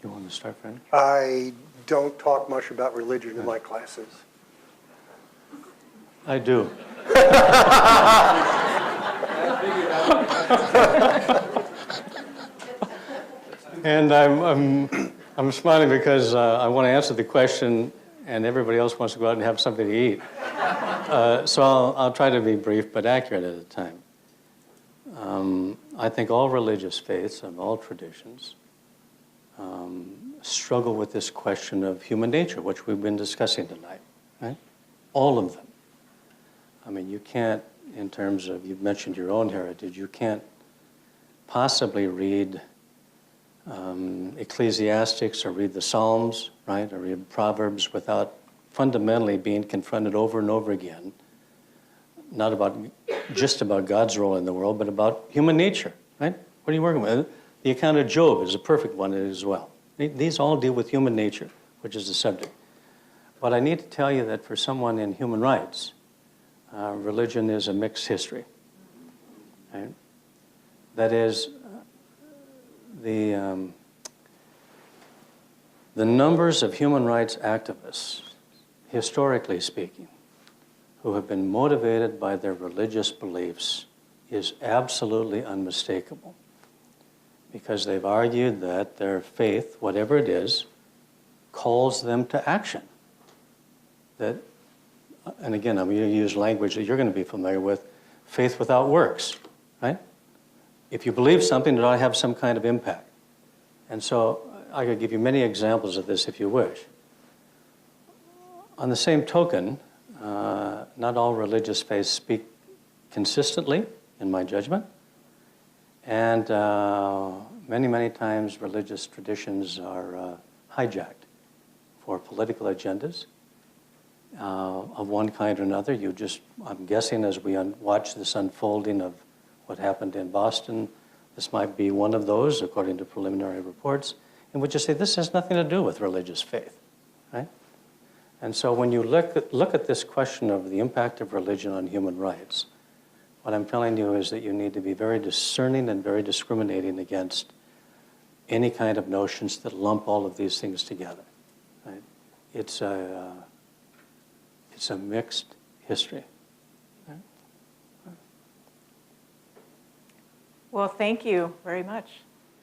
You want to start, Fred? I don't talk much about religion in my classes. I do. And I'm smiling because I want to answer the question, and everybody else wants to go out and have something to eat. So I'll try to be brief but accurate at a time. I think all religious faiths and all traditions struggle with this question of human nature, which we've been discussing tonight, right? All of them. I mean, you can't, in terms of, you've mentioned your own heritage, you can't possibly read Ecclesiastics or read the Psalms, right, or read Proverbs without fundamentally being confronted over and over again, not about just about God's role in the world, but about human nature, right? What are you working with? The account of Job is a perfect one as well. These all deal with human nature, which is the subject. But I need to tell you that for someone in human rights, religion is a mixed history, right? That is, the numbers of human rights activists, historically speaking, who have been motivated by their religious beliefs is absolutely unmistakable, because they've argued that their faith, whatever it is, calls them to action. That, and again, I'm going to use language that you're going to be familiar with, faith without works, right? If you believe something, it ought to have some kind of impact. And so I could give you many examples of this if you wish. On the same token, not all religious faiths speak consistently, in my judgment. And many, many times religious traditions are hijacked for political agendas of one kind or another. I'm guessing as we watch this unfolding of what happened in Boston, this might be one of those, according to preliminary reports, in which you say this has nothing to do with religious faith, right? And so when you look at this question of the impact of religion on human rights, what I'm telling you is that you need to be very discerning and very discriminating against any kind of notions that lump all of these things together, right? It's a mixed history. Well, thank you very much,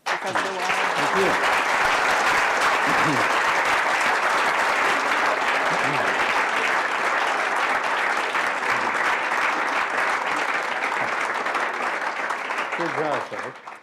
Professor Wall. Thank you. Good job, folks.